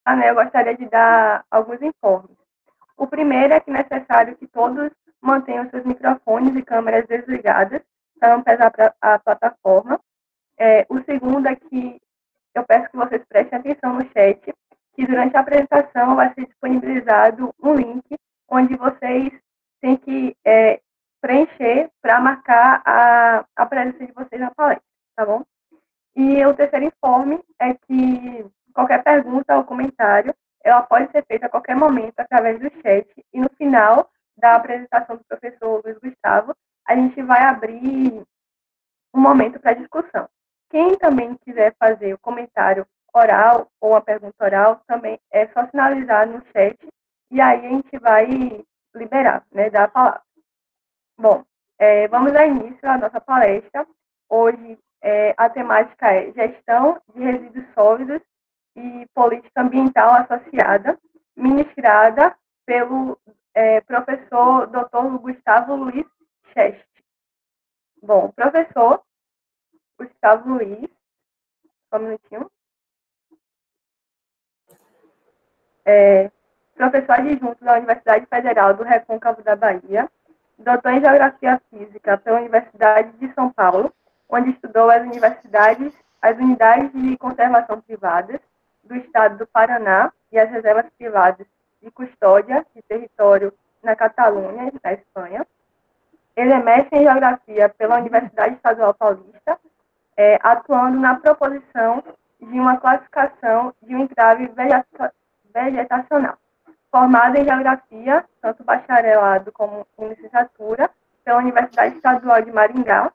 né, eu gostaria de dar alguns informes. O primeiro é que é necessário que todos mantenham seus microfones e câmeras desligadas para não pesar a plataforma. O segundo é que eu peço que vocês prestem atenção no chat, que durante a apresentação vai ser disponibilizado um link onde vocês têm que preencher para marcar a presença de vocês na palestra, tá bom? E o terceiro informe é que qualquer pergunta ou comentário, ela pode ser feita a qualquer momento através do chat e no final da apresentação do professor Luiz Gustavo, a gente vai abrir um momento para discussão. Quem também quiser fazer o comentário oral ou a pergunta oral, também é só sinalizar no chat e aí a gente vai liberar, né, dar a palavra. Bom, vamos dar início à nossa palestra. Hoje a temática é Gestão de Resíduos Sólidos e Política Ambiental Associada, ministrada pelo professor Dr. Gustavo Luiz Cheste. Bom, professor Gustavo Luiz, só um minutinho. Professor adjunto da Universidade Federal do Recôncavo da Bahia, doutor em Geografia Física pela Universidade de São Paulo, onde estudou as unidades de conservação privadas do Estado do Paraná e as reservas privadas de custódia de território na Catalunha, na Espanha. Ele é mestre em Geografia pela Universidade Estadual Paulista, atuando na proposição de uma classificação de um encrave vegetacional. Formado em Geografia, tanto bacharelado como em licenciatura, pela Universidade Estadual de Maringá,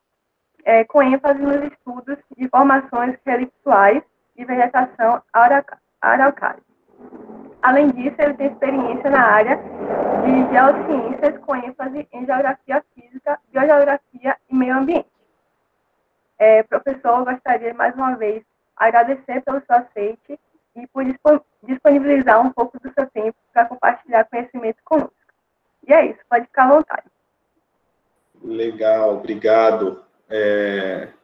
com ênfase nos estudos de formações relictuais de vegetação araucária. Além disso, ele tem experiência na área de geociências, com ênfase em Geografia Física, Biogeografia e Meio Ambiente. Professor, eu gostaria mais uma vez agradecer pelo seu aceite e por disponibilizar um pouco do seu tempo para compartilhar conhecimento conosco. E é isso, pode ficar à vontade. Legal, obrigado.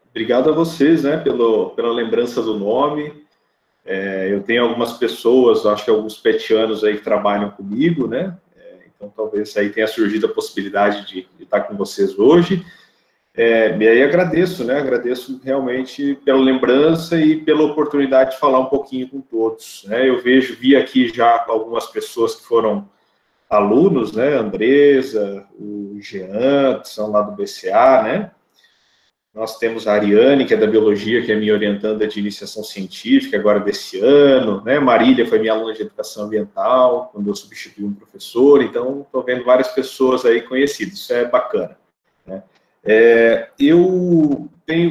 Obrigado a vocês, né, pela lembrança do nome. Eu tenho algumas pessoas, acho que alguns petianos aí que trabalham comigo, né, então talvez aí tenha surgido a possibilidade de estar com vocês hoje. E aí agradeço, né? Agradeço realmente pela lembrança e pela oportunidade de falar um pouquinho com todos, né? Eu vi aqui já algumas pessoas que foram alunos, né? Andresa, o Jean, que são lá do BCA, né? Nós temos a Ariane, que é da Biologia, que é minha orientanda de iniciação científica, agora desse ano, né? Marília foi minha aluna de Educação Ambiental, quando eu substituí um professor, então estou vendo várias pessoas aí conhecidas, isso é bacana, né? Eu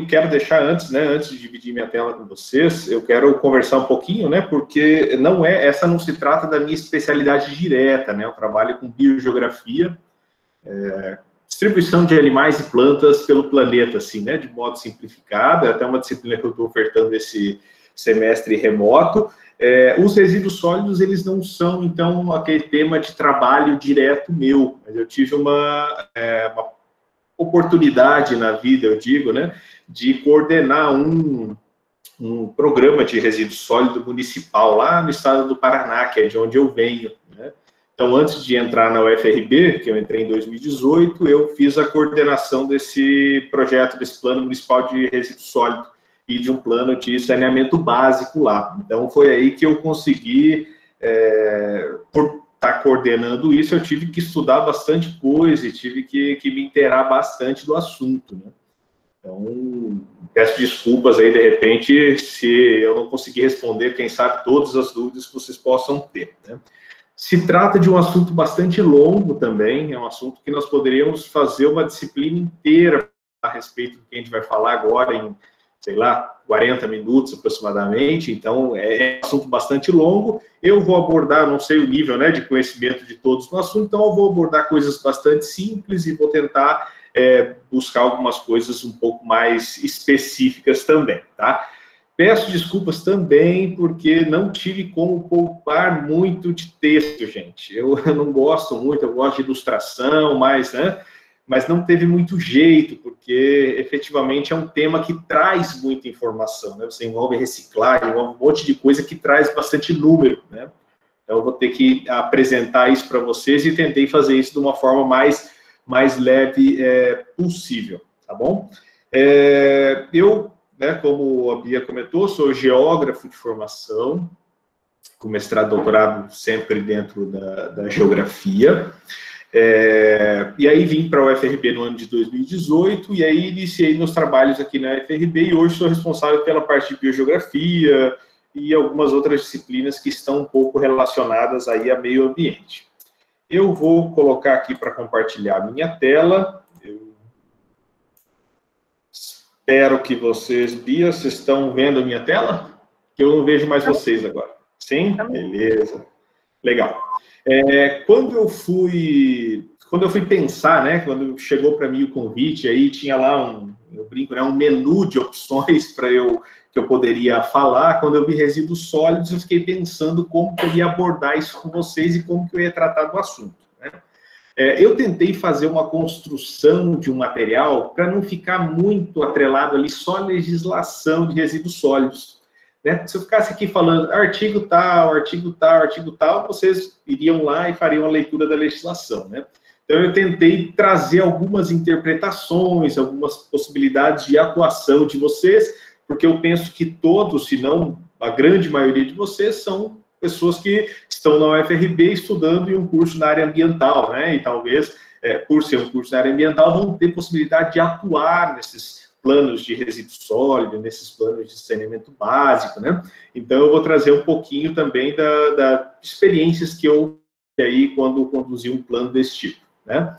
quero deixar antes de dividir minha tela com vocês, eu quero conversar um pouquinho, né, porque essa não se trata da minha especialidade direta, né, eu trabalho com biogeografia, distribuição de animais e plantas pelo planeta, assim, né, de modo simplificado, é até uma disciplina que eu estou ofertando esse semestre remoto. Os resíduos sólidos, eles não são, então, aquele tema de trabalho direto meu, mas eu tive uma oportunidade na vida, eu digo, né, de coordenar um programa de resíduo sólido municipal lá no estado do Paraná, que é de onde eu venho, né? Então, antes de entrar na UFRB, que eu entrei em 2018, eu fiz a coordenação desse projeto, desse plano municipal de resíduo sólido e de um plano de saneamento básico lá. Então, foi aí que eu consegui, por estar coordenando isso, eu tive que estudar bastante coisa e tive que me inteirar bastante do assunto, né? Então, peço desculpas aí, de repente, se eu não conseguir responder, quem sabe, todas as dúvidas que vocês possam ter, né? Se trata de um assunto bastante longo também, é um assunto que nós poderíamos fazer uma disciplina inteira a respeito do que a gente vai falar agora em, sei lá, 40 minutos aproximadamente, então é um assunto bastante longo. Eu vou abordar, não sei o nível, né, de conhecimento de todos no assunto, então eu vou abordar coisas bastante simples e vou tentar buscar algumas coisas um pouco mais específicas também, tá? Peço desculpas também, porque não tive como poupar muito de texto, gente. Eu não gosto muito, eu gosto de ilustração, mas, né? mas não teve muito jeito, porque efetivamente é um tema que traz muita informação, né? Você envolve reciclagem, envolve um monte de coisa que traz bastante número, né? Então, eu vou ter que apresentar isso para vocês e tentei fazer isso de uma forma mais leve possível, tá bom? Eu, né, como a Bia comentou, sou geógrafo de formação, com mestrado e doutorado sempre dentro da geografia. E aí vim para a UFRB no ano de 2018, e aí iniciei meus trabalhos aqui na UFRB, e hoje sou responsável pela parte de biogeografia e algumas outras disciplinas que estão um pouco relacionadas aí a meio ambiente. Eu vou colocar aqui para compartilhar a minha tela. Eu espero que vocês, Bia, vocês estão vendo a minha tela? Que eu não vejo mais vocês agora. Sim? Beleza. Legal. Quando eu fui pensar, né, quando chegou para mim o convite, aí tinha lá eu brinco, né, um menu de opções que eu poderia falar. Quando eu vi resíduos sólidos, eu fiquei pensando como que eu ia abordar isso com vocês e como que eu ia tratar do assunto, né? Eu tentei fazer uma construção de um material para não ficar muito atrelado ali só à legislação de resíduos sólidos, né? Se eu ficasse aqui falando artigo tal, vocês iriam lá e fariam a leitura da legislação, né? Então, eu tentei trazer algumas interpretações, algumas possibilidades de atuação de vocês, porque eu penso que todos, se não a grande maioria de vocês, são pessoas que estão na UFRB estudando em um curso na área ambiental, né? E talvez, por ser um curso na área ambiental, vão ter possibilidade de atuar nesses planos de resíduo sólido, nesses planos de saneamento básico, né? Então, eu vou trazer um pouquinho também das experiências que eu aí quando conduzi um plano desse tipo, né?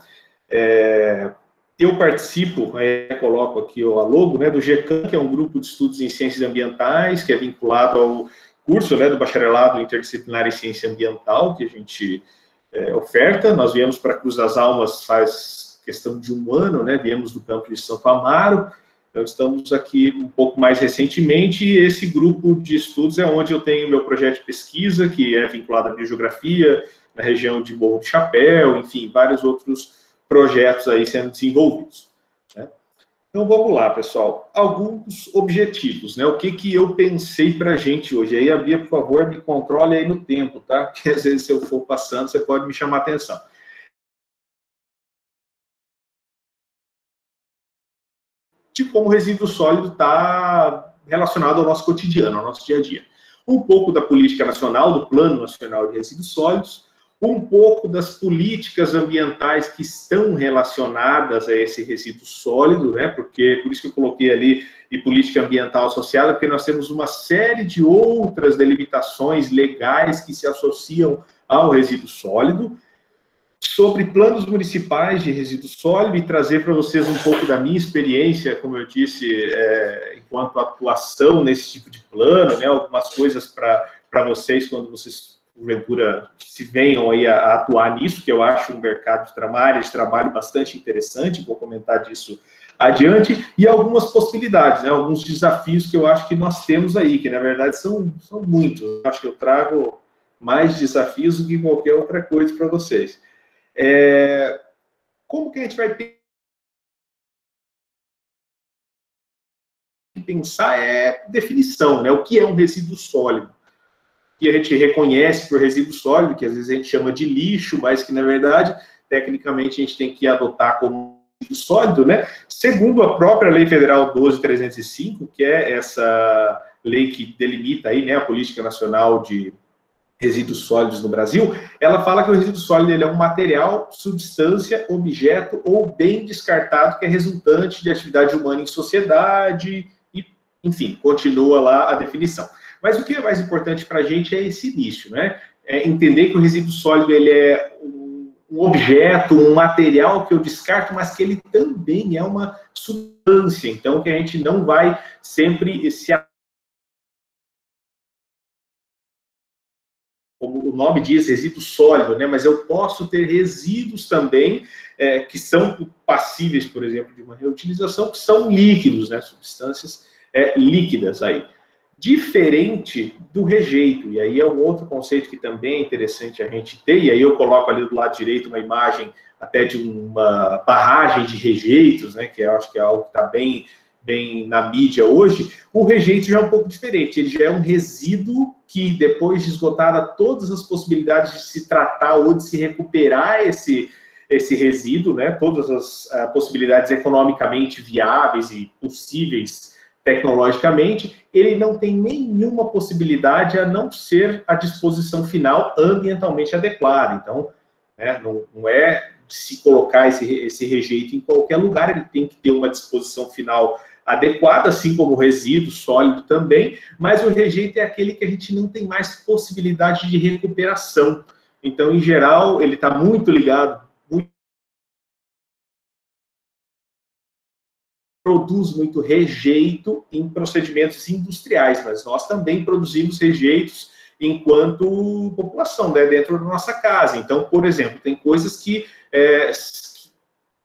Eu participo, coloco aqui a logo, né, do GECAM, que é um grupo de estudos em ciências ambientais, que é vinculado ao curso, né, do bacharelado interdisciplinar em ciência ambiental, que a gente oferta. Nós viemos para Cruz das Almas faz questão de um ano, né, viemos do campo de Santo Amaro. Então, estamos aqui um pouco mais recentemente, e esse grupo de estudos é onde eu tenho meu projeto de pesquisa, que é vinculado à biogeografia, na região de Morro do Chapéu, enfim, vários outros projetos aí sendo desenvolvidos, né? Então, vamos lá, pessoal. Alguns objetivos, né? O que eu pensei para a gente hoje? Aí, a Bia, por favor, me controle aí no tempo, tá? Porque, às vezes, se eu for passando, você pode me chamar a atenção. De como o resíduo sólido está relacionado ao nosso cotidiano, ao nosso dia a dia. Um pouco da política nacional, do Plano Nacional de Resíduos Sólidos, um pouco das políticas ambientais que estão relacionadas a esse resíduo sólido, né? Porque, por isso que eu coloquei ali, e política ambiental associada, porque nós temos uma série de outras delimitações legais que se associam ao resíduo sólido, sobre planos municipais de resíduo sólido, e trazer para vocês um pouco da minha experiência, como eu disse, enquanto atuação nesse tipo de plano, né? Algumas coisas para vocês, quando vocês porventura se venham aí a atuar nisso, que eu acho um mercado de trabalho bastante interessante, vou comentar disso adiante, e algumas possibilidades, né, alguns desafios que eu acho que nós temos aí, que na verdade são muitos. Eu acho que eu trago mais desafios do que qualquer outra coisa para vocês. Como que a gente vai pensar definição, né, o que é um resíduo sólido? Que a gente reconhece por resíduo sólido, que às vezes a gente chama de lixo, mas que, na verdade, tecnicamente, a gente tem que adotar como resíduo sólido, né? Segundo a própria Lei Federal 12.305, que é essa lei que delimita aí, né, a Política Nacional de Resíduos Sólidos no Brasil, ela fala que o resíduo sólido ele é um material, substância, objeto ou bem descartado que é resultante de atividade humana em sociedade, e, enfim, continua lá a definição. Mas o que é mais importante para a gente é esse início, né? Entender que o resíduo sólido ele é um objeto, um material que eu descarto, mas que ele também é uma substância. Então, que a gente não vai sempre como o nome diz, resíduo sólido, né? Mas eu posso ter resíduos também que são passíveis, por exemplo, de uma reutilização, que são líquidos, né? Substâncias líquidas aí. diferente do rejeito. E aí é um outro conceito que também é interessante a gente ter, e aí eu coloco ali do lado direito uma imagem até de uma barragem de rejeitos, né, que eu acho que é algo que está bem na mídia hoje. O rejeito já é um pouco diferente, ele já é um resíduo que, depois de esgotada todas as possibilidades de se tratar ou de se recuperar esse resíduo, né, todas as possibilidades economicamente viáveis e possíveis tecnologicamente, ele não tem nenhuma possibilidade a não ser a disposição final ambientalmente adequada. Então, né, não é de se colocar esse rejeito em qualquer lugar, ele tem que ter uma disposição final adequada, assim como o resíduo sólido também, mas o rejeito é aquele que a gente não tem mais possibilidade de recuperação. Então, em geral, ele está muito ligado, produz muito rejeito em procedimentos industriais, mas nós também produzimos rejeitos enquanto população, né, dentro da nossa casa. Então, por exemplo, tem coisas que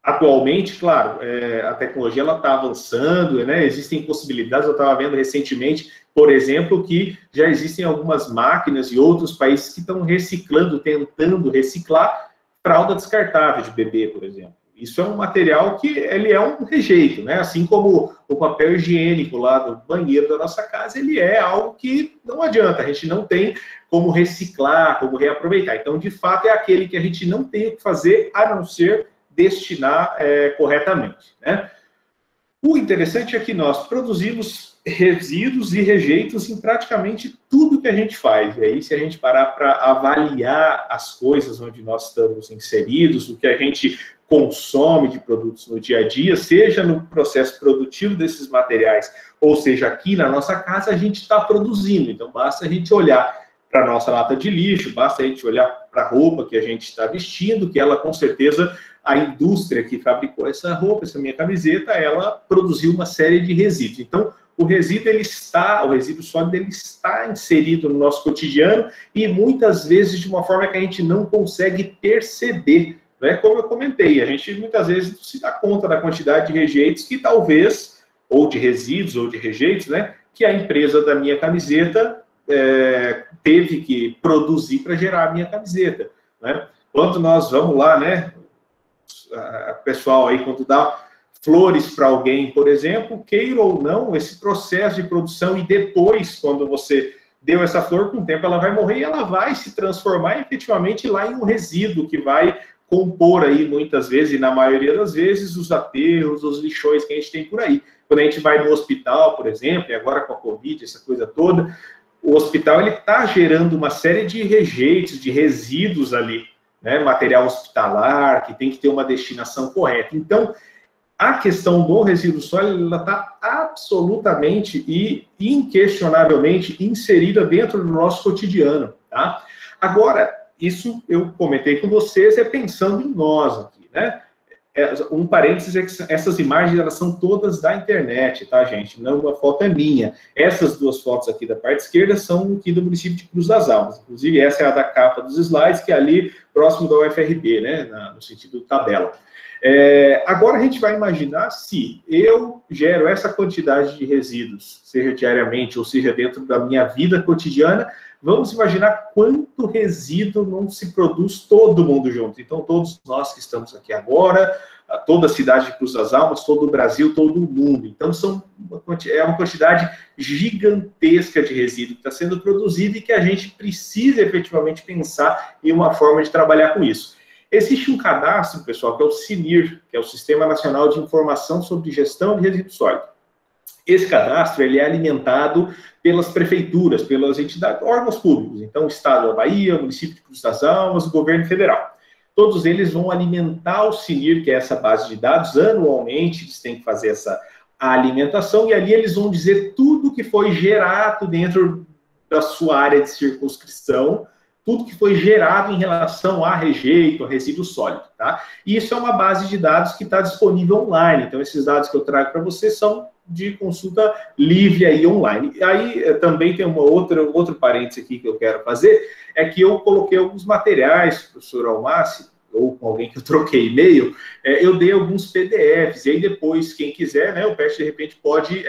atualmente, claro, a tecnologia está avançando, né, existem possibilidades. Eu estava vendo recentemente, por exemplo, que já existem algumas máquinas e outros países que estão reciclando, tentando reciclar fralda descartável de bebê, por exemplo. Isso é um material que ele é um rejeito, né? Assim como o papel higiênico lá do banheiro da nossa casa, ele é algo que não adianta, a gente não tem como reciclar, como reaproveitar. Então, de fato, é aquele que a gente não tem o que fazer a não ser destinar corretamente, né? O interessante é que nós produzimos resíduos e rejeitos em praticamente tudo que a gente faz. E aí, se a gente parar para avaliar as coisas onde nós estamos inseridos, o que a gente consome de produtos no dia a dia, seja no processo produtivo desses materiais, ou seja, aqui na nossa casa, a gente está produzindo. Então, basta a gente olhar para a nossa lata de lixo, basta a gente olhar para a roupa que a gente está vestindo, que ela, com certeza, a indústria que fabricou essa roupa, essa minha camiseta, ela produziu uma série de resíduos. Então, o resíduo sólido, ele está inserido no nosso cotidiano e muitas vezes de uma forma que a gente não consegue perceber, né? Como eu comentei, a gente muitas vezes não se dá conta da quantidade de rejeitos que talvez, ou de resíduos, ou de rejeitos, né, que a empresa da minha camiseta teve que produzir para gerar a minha camiseta, né? Quando nós vamos lá, né, pessoal aí, quando dá flores para alguém, por exemplo, queira ou não, esse processo de produção, e depois, quando você deu essa flor, com o tempo ela vai morrer e ela vai se transformar efetivamente lá em um resíduo que vai compor aí, muitas vezes, e na maioria das vezes, os aterros, os lixões que a gente tem por aí. Quando a gente vai no hospital, por exemplo, e agora com a Covid, essa coisa toda, o hospital está gerando uma série de rejeitos, de resíduos ali, né, material hospitalar, que tem que ter uma destinação correta. Então, a questão do resíduo sólido, ela está absolutamente e inquestionavelmente inserida dentro do nosso cotidiano, tá? Agora, isso eu comentei com vocês, pensando em nós aqui, né? Um parênteses é que essas imagens, elas são todas da internet, tá, gente? Não, uma foto é minha. Essas duas fotos aqui da parte esquerda são aqui do município de Cruz das Almas. Inclusive, essa é a da capa dos slides, que é ali próximo da UFRB, né? No sentido tabela. Agora a gente vai imaginar se eu gero essa quantidade de resíduos, seja diariamente ou seja dentro da minha vida cotidiana. Vamos imaginar quanto resíduo não se produz todo mundo junto. Então, todos nós que estamos aqui agora, toda a cidade de Cruz das Almas, todo o Brasil, todo o mundo. Então, é uma quantidade gigantesca de resíduo que está sendo produzido e que a gente precisa efetivamente pensar em uma forma de trabalhar com isso. Existe um cadastro, pessoal, que é o SINIR, que é o Sistema Nacional de Informação sobre Gestão de Resíduos Sólidos. Esse cadastro, ele é alimentado pelas prefeituras, pelas entidades, órgãos públicos. Então, o Estado da Bahia, o município de Cruz das Almas, o governo federal. Todos eles vão alimentar o SINIR, que é essa base de dados, anualmente. Eles têm que fazer essa alimentação e ali eles vão dizer tudo que foi gerado dentro da sua área de circunscrição, tudo que foi gerado em relação a rejeito, a resíduo sólido, tá? E isso é uma base de dados que está disponível online. Então, esses dados que eu trago para vocês são de consulta livre aí online. E aí também tem outro parênteses aqui que eu quero fazer, é que eu coloquei alguns materiais, professor Almassi, ou com alguém que eu troquei e-mail, eu dei alguns PDFs, e aí depois, quem quiser, né, o PET de repente pode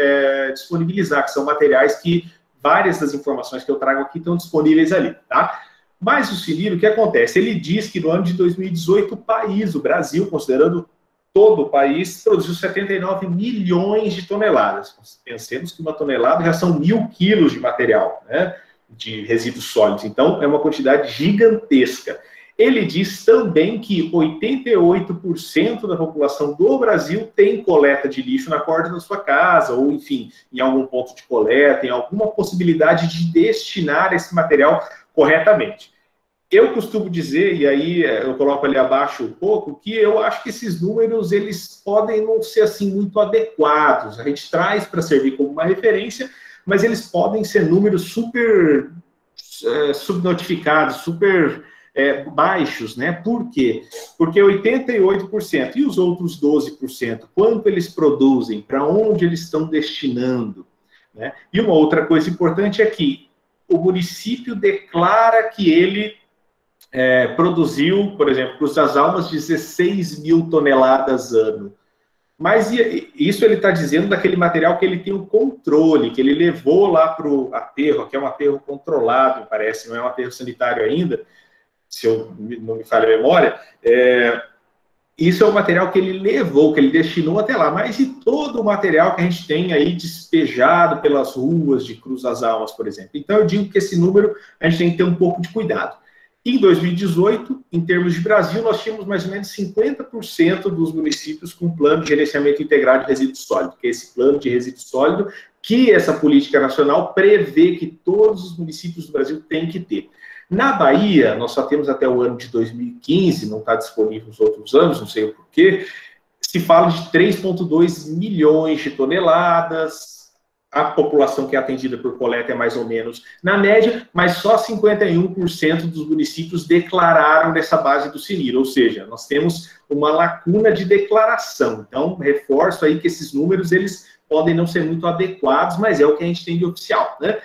disponibilizar, que são materiais que várias das informações que eu trago aqui estão disponíveis ali, tá? Mas o Cilir, o que acontece? Ele diz que no ano de 2018, o Brasil, considerando todo o país, produziu 79 milhões de toneladas. Pensemos que uma tonelada já são 1.000 quilos de material, né, de resíduos sólidos. Então, é uma quantidade gigantesca. Ele diz também que 88% da população do Brasil tem coleta de lixo na porta da sua casa, ou, enfim, em algum ponto de coleta, em alguma possibilidade de destinar esse material corretamente. Eu costumo dizer, e aí eu coloco ali abaixo um pouco, que eu acho que esses números, eles podem não ser assim muito adequados. A gente traz para servir como uma referência, mas eles podem ser números super subnotificados, super baixos, né? Por quê? Porque 88% e os outros 12%, quanto eles produzem, para onde eles estão destinando, né? E uma outra coisa importante é que o município declara que ele produziu, por exemplo, Cruz das Almas, 16 mil toneladas ano. Mas isso ele está dizendo daquele material que ele tem o controle, que ele levou lá para o aterro, que é um aterro controlado, parece, não é um aterro sanitário ainda, se eu não me falha a memória. Isso é o material que ele levou, que ele destinou até lá. Mas e todo o material que a gente tem aí despejado pelas ruas de Cruz das Almas, por exemplo? Então eu digo que esse número a gente tem que ter um pouco de cuidado. Em 2018, em termos de Brasil, nós tínhamos mais ou menos 50% dos municípios com plano de gerenciamento integrado de resíduos sólidos, que é esse plano de resíduo sólido que essa política nacional prevê que todos os municípios do Brasil têm que ter. Na Bahia, nós só temos até o ano de 2015, não está disponível nos outros anos, não sei o porquê, se fala de 3,2 milhões de toneladas. A população que é atendida por coleta é mais ou menos na média, mas só 51% dos municípios declararam dessa base do CNIR, ou seja, nós temos uma lacuna de declaração. Então, reforço aí que esses números, eles podem não ser muito adequados, mas é o que a gente tem de oficial, né?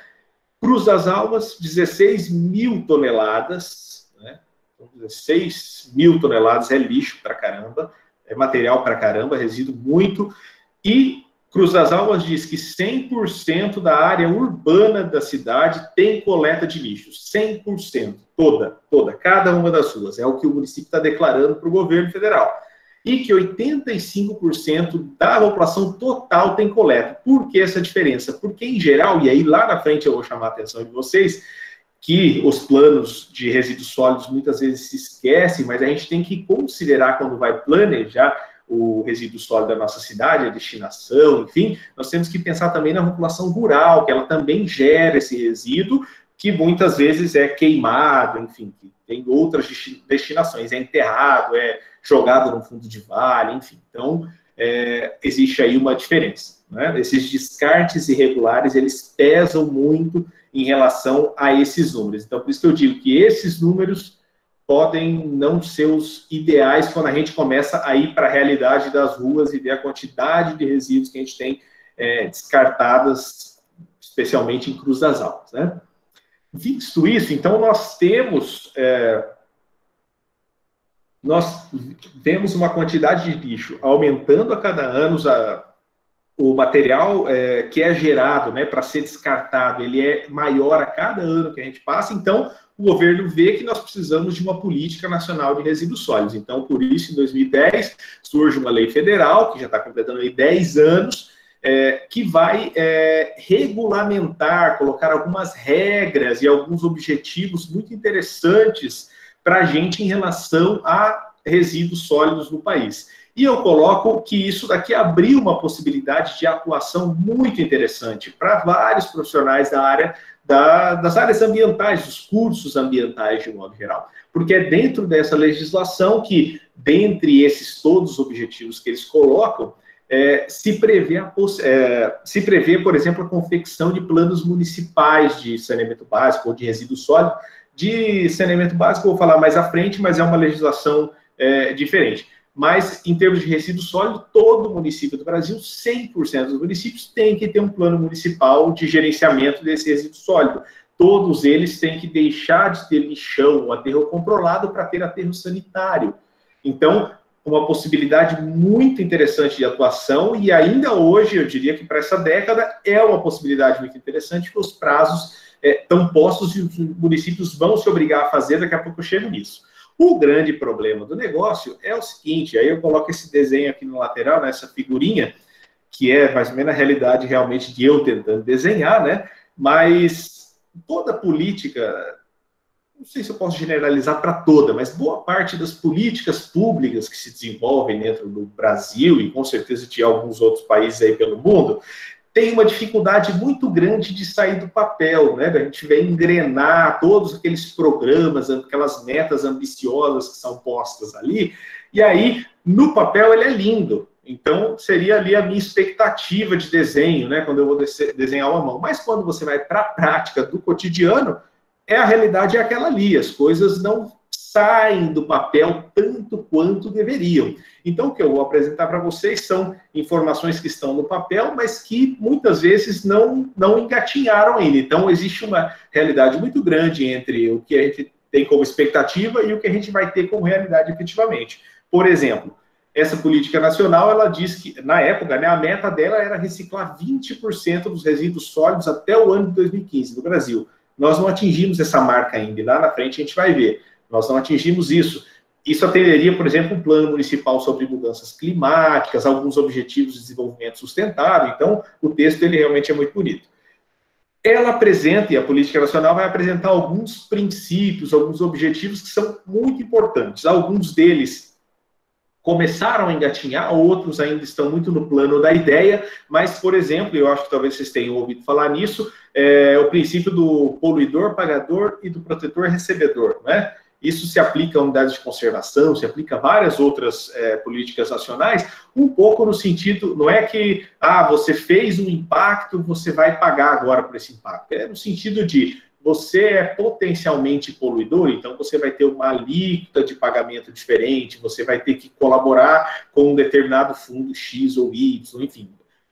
Cruz das Almas, 16 mil toneladas, né? 16 mil toneladas é lixo pra caramba, é material pra caramba, resíduo muito, e Cruz das Almas diz que 100% da área urbana da cidade tem coleta de lixo. 100%. Toda. Cada uma das ruas. É o que o município está declarando para o governo federal. E que 85% da população total tem coleta. Por que essa diferença? Porque, em geral, e aí lá na frente eu vou chamar a atenção de vocês, que os planos de resíduos sólidos muitas vezes se esquecem, mas a gente tem que considerar quando vai planejar o resíduo sólido da nossa cidade, a destinação, enfim, nós temos que pensar também na população rural, que ela também gera esse resíduo, que muitas vezes é queimado, enfim, que tem outras destinações, é enterrado, é jogado no fundo de vale, enfim. Então, existe aí uma diferença, né? Esses descartes irregulares, eles pesam muito em relação a esses números. Então, por isso que eu digo que esses números podem não ser os ideais quando a gente começa a ir para a realidade das ruas e ver a quantidade de resíduos que a gente tem descartadas, especialmente em Cruz das Almas, né? Visto isso, então, nós vemos uma quantidade de lixo aumentando a cada ano, o material que é gerado, né, para ser descartado, ele é maior a cada ano que a gente passa, então o governo vê que nós precisamos de uma política nacional de resíduos sólidos. Então, por isso, em 2010, surge uma lei federal, que já está completando aí 10 anos, que vai regulamentar, colocar algumas regras e alguns objetivos muito interessantes para a gente em relação a resíduos sólidos no país. E eu coloco que isso daqui abriu uma possibilidade de atuação muito interessante para vários profissionais da área das áreas ambientais, dos cursos ambientais de modo geral. Porque é dentro dessa legislação que, dentre esses todos os objetivos que eles colocam, se prevê, por exemplo, a confecção de planos municipais de saneamento básico ou de resíduo sólido. De saneamento básico, eu vou falar mais à frente, mas é uma legislação diferente. Mas, em termos de resíduo sólido, todo município do Brasil, 100% dos municípios, tem que ter um plano municipal de gerenciamento desse resíduo sólido. Todos eles têm que deixar de ter lixão, um aterro controlado, para ter aterro sanitário. Então, uma possibilidade muito interessante de atuação, e ainda hoje, eu diria que para essa década, é uma possibilidade muito interessante, porque os prazos estão postos e os municípios vão se obrigar a fazer, daqui a pouco eu chego nisso. O grande problema do negócio é o seguinte, aí eu coloco esse desenho aqui no lateral, nessa figurinha, que é mais ou menos a realidade realmente de eu tentando desenhar, né? Mas toda política, não sei se eu posso generalizar para toda, mas boa parte das políticas públicas que se desenvolvem dentro do Brasil, e com certeza de alguns outros países aí pelo mundo, tem uma dificuldade muito grande de sair do papel, né? A gente vê engrenar todos aqueles programas, aquelas metas ambiciosas que são postas ali, e aí, no papel, ele é lindo. Então, seria ali a minha expectativa de desenho, né? Quando eu vou desenhar uma mão. Mas quando você vai para a prática do cotidiano, a realidade é aquela ali, as coisas não saem do papel tanto quanto deveriam. Então, o que eu vou apresentar para vocês são informações que estão no papel, mas que muitas vezes não engatinharam ainda. Então, existe uma realidade muito grande entre o que a gente tem como expectativa e o que a gente vai ter como realidade efetivamente. Por exemplo, essa política nacional, ela diz que, na época, né, a meta dela era reciclar 20% dos resíduos sólidos até o ano de 2015 no Brasil. Nós não atingimos essa marca ainda, e lá na frente a gente vai ver. Nós não atingimos isso. Isso atenderia, por exemplo, um plano municipal sobre mudanças climáticas, alguns objetivos de desenvolvimento sustentável. Então, o texto ele realmente é muito bonito. Ela apresenta, e a política nacional vai apresentar alguns princípios, alguns objetivos que são muito importantes. Alguns deles começaram a engatinhar, outros ainda estão muito no plano da ideia, mas, por exemplo, eu acho que talvez vocês tenham ouvido falar nisso, o princípio do poluidor pagador e do protetor recebedor, né? Isso se aplica a unidades de conservação, se aplica a várias outras políticas nacionais, um pouco no sentido, não é que, você fez um impacto, você vai pagar agora por esse impacto. É no sentido de, você é potencialmente poluidor, então você vai ter uma alíquota de pagamento diferente, você vai ter que colaborar com um determinado fundo X ou Y, enfim.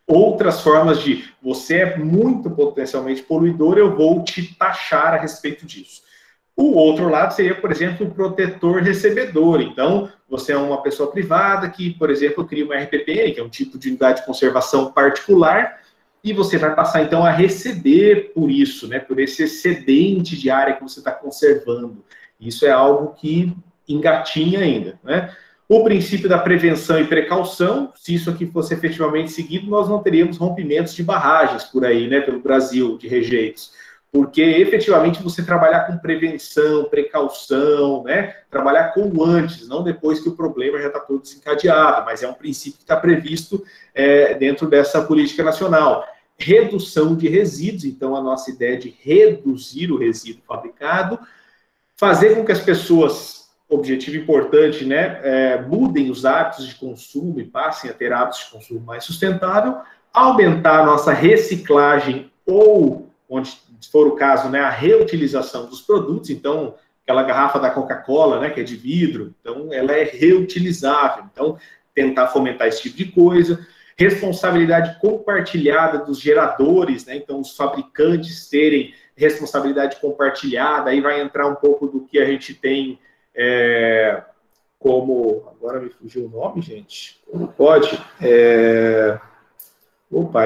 Outras formas de, você é muito potencialmente poluidor, eu vou te taxar a respeito disso. O outro lado seria, por exemplo, o protetor recebedor. Então, você é uma pessoa privada que, por exemplo, cria uma RPP, que é um tipo de unidade de conservação particular, e você vai passar, então, a receber por isso, né, por esse excedente de área que você está conservando. Isso é algo que engatinha ainda, né? O princípio da prevenção e precaução, se isso aqui fosse efetivamente seguido, nós não teríamos rompimentos de barragens por aí, né, pelo Brasil, de rejeitos. Porque, efetivamente, você trabalhar com prevenção, precaução, né? Trabalhar com o antes, não depois que o problema já está todo desencadeado, mas é um princípio que está previsto dentro dessa política nacional. Redução de resíduos, então, a nossa ideia de reduzir o resíduo fabricado, fazer com que as pessoas, objetivo importante, né? Mudem os hábitos de consumo e passem a ter hábitos de consumo mais sustentável, aumentar a nossa reciclagem ou, onde se for o caso, né, a reutilização dos produtos. Então, aquela garrafa da Coca-Cola, né, que é de vidro, então ela é reutilizável. Então, tentar fomentar esse tipo de coisa. Responsabilidade compartilhada dos geradores, né, então os fabricantes terem responsabilidade compartilhada, aí vai entrar um pouco do que a gente tem como... Agora me fugiu o nome, gente. Como pode?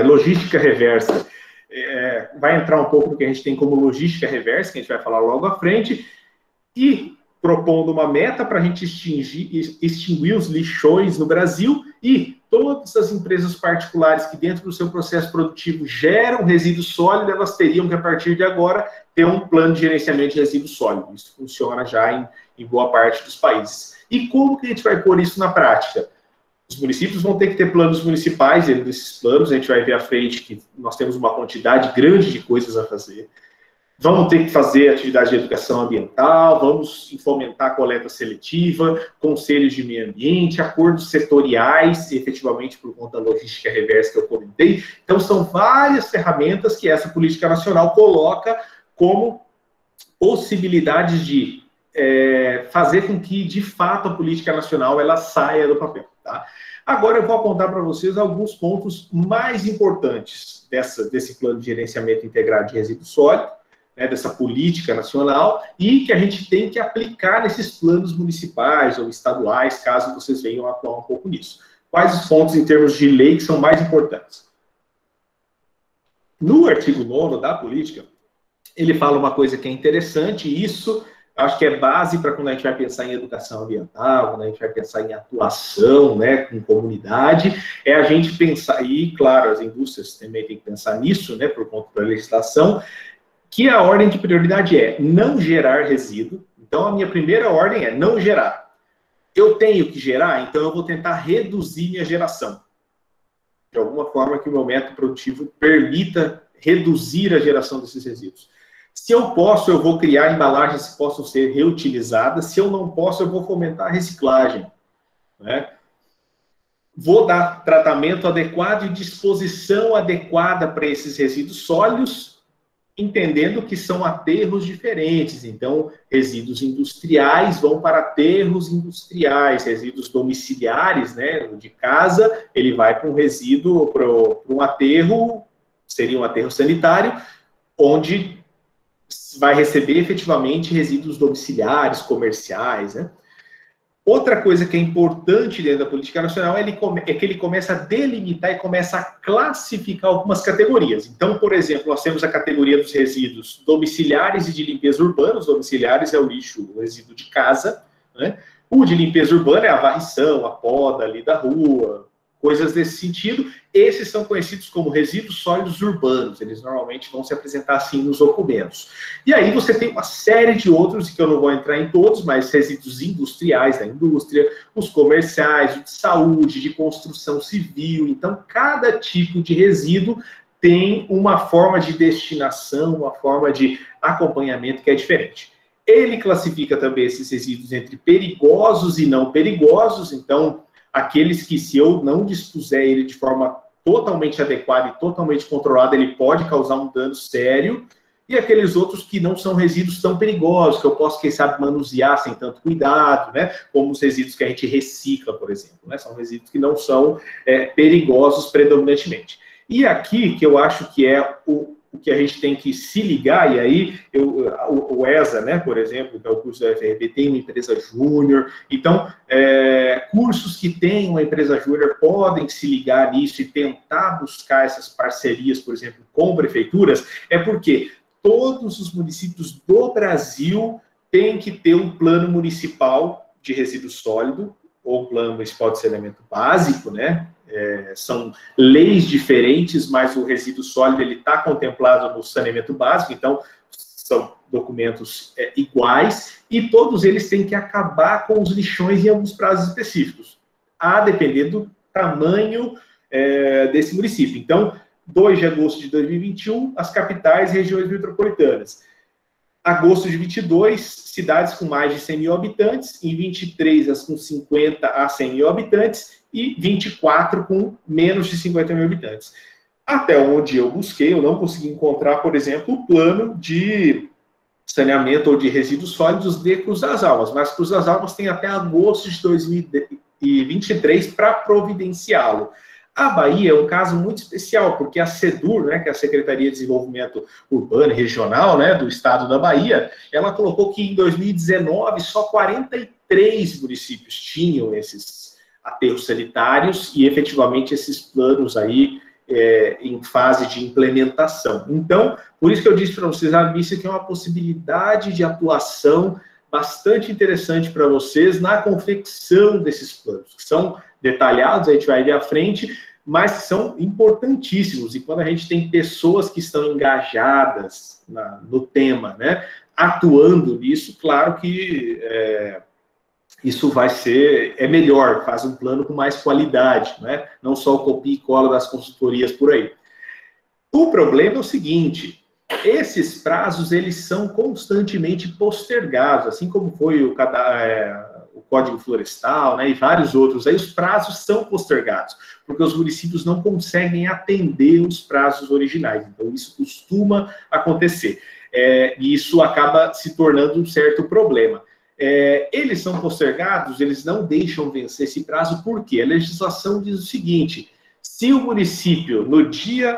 Logística reversa. Vai entrar um pouco do que a gente tem como logística reversa, que a gente vai falar logo à frente, e propondo uma meta para a gente extinguir os lixões no Brasil, e todas as empresas particulares que dentro do seu processo produtivo geram resíduo sólido, elas teriam que, a partir de agora, ter um plano de gerenciamento de resíduo sólido. Isso funciona já em boa parte dos países. E como que a gente vai pôr isso na prática? Os municípios vão ter que ter planos municipais, dentro desses planos, a gente vai ver à frente que nós temos uma quantidade grande de coisas a fazer. Vamos ter que fazer atividade de educação ambiental, vamos fomentar coleta seletiva, conselhos de meio ambiente, acordos setoriais, efetivamente por conta da logística reversa que eu comentei. Então, são várias ferramentas que essa política nacional coloca como possibilidades de fazer com que, de fato, a política nacional ela saia do papel. Tá? Agora eu vou apontar para vocês alguns pontos mais importantes desse plano de gerenciamento integrado de resíduo sólido, né, dessa política nacional e que a gente tem que aplicar nesses planos municipais ou estaduais, caso vocês venham a atuar um pouco nisso. Quais os pontos em termos de lei que são mais importantes? No artigo 9º da política, ele fala uma coisa que é interessante, e isso acho que é base para quando a gente vai pensar em educação ambiental, quando a gente vai pensar em atuação, né, com comunidade, é a gente pensar, e claro, as indústrias também têm que pensar nisso, né, por conta da legislação, que a ordem de prioridade é não gerar resíduo. Então, a minha primeira ordem é não gerar. Eu tenho que gerar, então eu vou tentar reduzir minha geração. De alguma forma que o meu método produtivo permita reduzir a geração desses resíduos. Se eu posso, eu vou criar embalagens que possam ser reutilizadas. Se eu não posso, eu vou fomentar a reciclagem, né? Vou dar tratamento adequado e disposição adequada para esses resíduos sólidos, entendendo que são aterros diferentes. Então, resíduos industriais vão para aterros industriais, resíduos domiciliares, né, de casa, ele vai para um resíduo, para um aterro, seria um aterro sanitário, onde vai receber efetivamente resíduos domiciliares, comerciais, né? Outra coisa que é importante dentro da política nacional é que ele começa a delimitar e começa a classificar algumas categorias. Então, por exemplo, nós temos a categoria dos resíduos domiciliares e de limpeza urbana. Os domiciliares é o lixo, o resíduo de casa, né? O de limpeza urbana é a varrição, a poda ali da rua, coisas desse sentido. Esses são conhecidos como resíduos sólidos urbanos. Eles normalmente vão se apresentar assim nos documentos. E aí você tem uma série de outros, que eu não vou entrar em todos, mas resíduos industriais da indústria, os comerciais, de saúde, de construção civil. Então, cada tipo de resíduo tem uma forma de destinação, uma forma de acompanhamento que é diferente. Ele classifica também esses resíduos entre perigosos e não perigosos. Então, aqueles que, se eu não dispuser ele de forma totalmente adequada e totalmente controlada, ele pode causar um dano sério, e aqueles outros que não são resíduos tão perigosos, que eu posso, quem sabe, manusear sem tanto cuidado, né? Como os resíduos que a gente recicla, por exemplo, né? São resíduos que não são perigosos predominantemente. E aqui, que eu acho que é o que a gente tem que se ligar, e aí o ESA, né, por exemplo, que é o curso da UFRB, tem uma empresa júnior. Então, cursos que têm uma empresa júnior podem se ligar nisso e tentar buscar essas parcerias, por exemplo, com prefeituras, porque todos os municípios do Brasil têm que ter um plano municipal de resíduo sólido, ou plano municipal de saneamento básico, né? São leis diferentes, mas o resíduo sólido ele está contemplado no saneamento básico, então são documentos iguais, e todos eles têm que acabar com os lixões em alguns prazos específicos, a depender do tamanho desse município. Então, 2 de agosto de 2021, as capitais e regiões metropolitanas. Agosto de 22, cidades com mais de 100 mil habitantes, em 23, as com 50 a 100 mil habitantes, e 24 com menos de 50 mil habitantes. Até onde eu busquei, eu não consegui encontrar, por exemplo, o plano de saneamento ou de resíduos sólidos de Cruz das Almas, mas Cruz das Almas tem até agosto de 2023 para providenciá-lo. A Bahia é um caso muito especial, porque a SEDUR, né, que é a Secretaria de Desenvolvimento Urbano e Regional, né, do estado da Bahia, ela colocou que em 2019 só 43 municípios tinham esses aterros sanitários e efetivamente esses planos aí em fase de implementação. Então, por isso que eu disse para vocês, isso aqui é uma possibilidade de atuação bastante interessante para vocês na confecção desses planos, que são detalhados, a gente vai ver à frente, mas são importantíssimos. E quando a gente tem pessoas que estão engajadas no tema, né, atuando nisso, claro que isso vai ser melhor, faz um plano com mais qualidade, né? Não só o copia e cola das consultorias por aí. O problema é o seguinte: esses prazos eles são constantemente postergados, assim como foi o Código Florestal, né, e vários outros. Aí os prazos são postergados, porque os municípios não conseguem atender os prazos originais. Então, isso costuma acontecer. E isso acaba se tornando um certo problema. Eles são postergados, eles não deixam vencer esse prazo, por quê? A legislação diz o seguinte: se o município,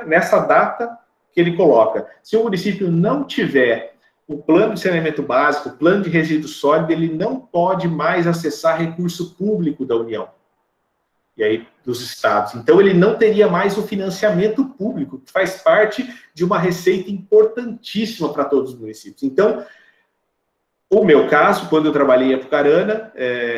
nessa data que ele coloca: se o município não tiver o plano de saneamento básico, o plano de resíduo sólido, ele não pode mais acessar recurso público da União, e aí dos estados. Então, ele não teria mais o financiamento público, que faz parte de uma receita importantíssima para todos os municípios. Então, o meu caso, quando eu trabalhei em Apucarana,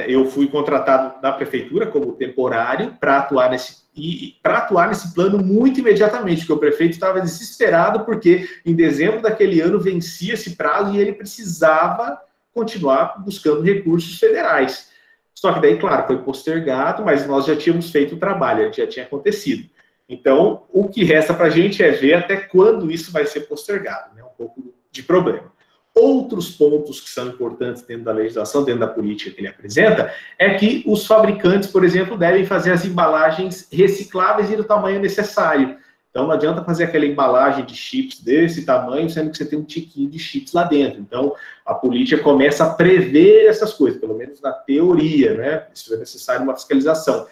eu fui contratado da prefeitura como temporário para atuar nesse plano muito imediatamente, porque o prefeito estava desesperado, porque em dezembro daquele ano vencia esse prazo e ele precisava continuar buscando recursos federais. Só que daí, claro, foi postergado, mas nós já tínhamos feito o trabalho, já tinha acontecido. Então, o que resta para a gente é ver até quando isso vai ser postergado, né? Um pouco de problema. Outros pontos que são importantes dentro da legislação, dentro da política que ele apresenta, é que os fabricantes, por exemplo, devem fazer as embalagens recicláveis e do tamanho necessário. Então, não adianta fazer aquela embalagem de chips desse tamanho, sendo que você tem um tiquinho de chips lá dentro. Então, a política começa a prever essas coisas, pelo menos na teoria, né? Isso é necessário uma fiscalização.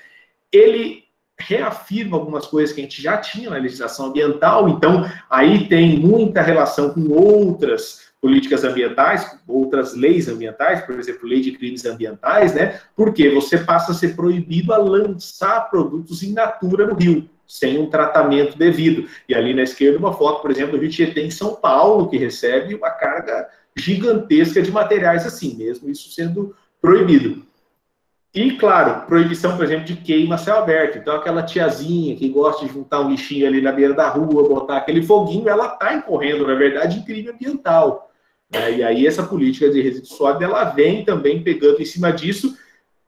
Ele reafirma algumas coisas que a gente já tinha na legislação ambiental, então, aí tem muita relação com outras políticas ambientais, outras leis ambientais, por exemplo, lei de crimes ambientais, né? Porque você passa a ser proibido a lançar produtos in natura no rio, sem um tratamento devido. E ali na esquerda uma foto, por exemplo, do Rio Tietê em São Paulo, que recebe uma carga gigantesca de materiais assim, mesmo isso sendo proibido. E, claro, proibição, por exemplo, de queima a céu aberto. Então, aquela tiazinha que gosta de juntar um lixinho ali na beira da rua, botar aquele foguinho, ela está incorrendo, na verdade, em crime ambiental. E aí essa política de resíduo sólido, ela vem também pegando em cima disso,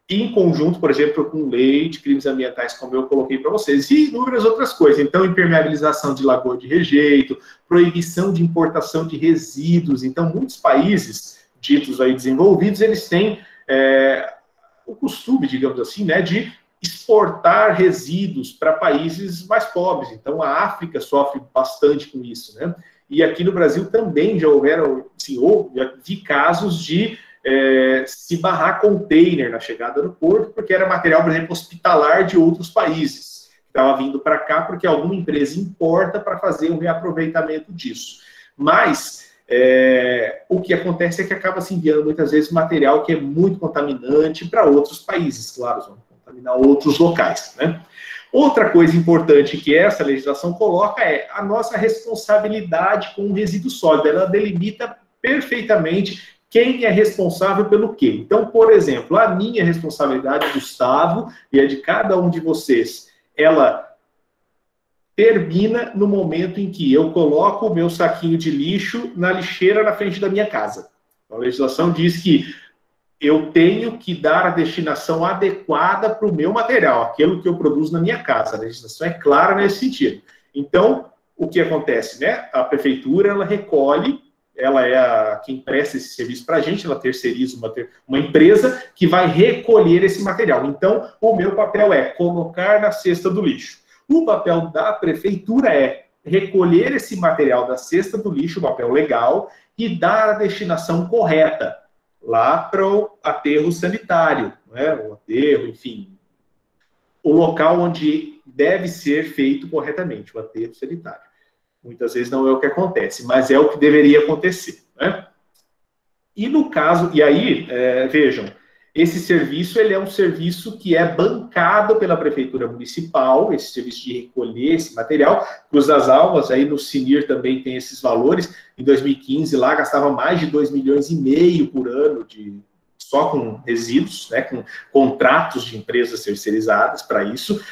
em conjunto, por exemplo, com lei de crimes ambientais, como eu coloquei para vocês, e inúmeras outras coisas. Então, impermeabilização de lagoa de rejeito, proibição de importação de resíduos. Então, muitos países ditos aí desenvolvidos, eles têm o costume, digamos assim, né, de exportar resíduos para países mais pobres. Então, a África sofre bastante com isso, né? E aqui no Brasil também já houveram, assim, já vi casos de se barrar container na chegada do porto, porque era material, por exemplo, hospitalar de outros países, que estava vindo para cá porque alguma empresa importa para fazer um reaproveitamento disso. Mas o que acontece é que acaba se enviando muitas vezes material que é muito contaminante para outros países, claro, vão contaminar outros locais, né? Outra coisa importante que essa legislação coloca é a nossa responsabilidade com o resíduo sólido. Ela delimita perfeitamente quem é responsável pelo quê. Então, por exemplo, a minha responsabilidade, Gustavo, e a de cada um de vocês, ela termina no momento em que eu coloco o meu saquinho de lixo na lixeira na frente da minha casa. A legislação diz que eu tenho que dar a destinação adequada para o meu material, aquilo que eu produzo na minha casa. A legislação é clara nesse sentido. Então, o que acontece, né? A prefeitura, ela recolhe, ela é quem presta esse serviço para a gente, ela terceiriza uma empresa que vai recolher esse material. Então, o meu papel é colocar na cesta do lixo. O papel da prefeitura é recolher esse material da cesta do lixo, o papel legal, e dar a destinação correta lá para o aterro sanitário, né? O aterro, enfim, o local onde deve ser feito corretamente, o aterro sanitário. Muitas vezes não é o que acontece, mas é o que deveria acontecer, né? E no caso, e aí, vejam, esse serviço, ele é um serviço que é bancado pela Prefeitura Municipal, esse serviço de recolher esse material. Cruz das Almas, aí no Cinir também tem esses valores. Em 2015, lá gastava mais de 2,5 milhões por ano só com resíduos, né, com contratos de empresas terceirizadas para isso,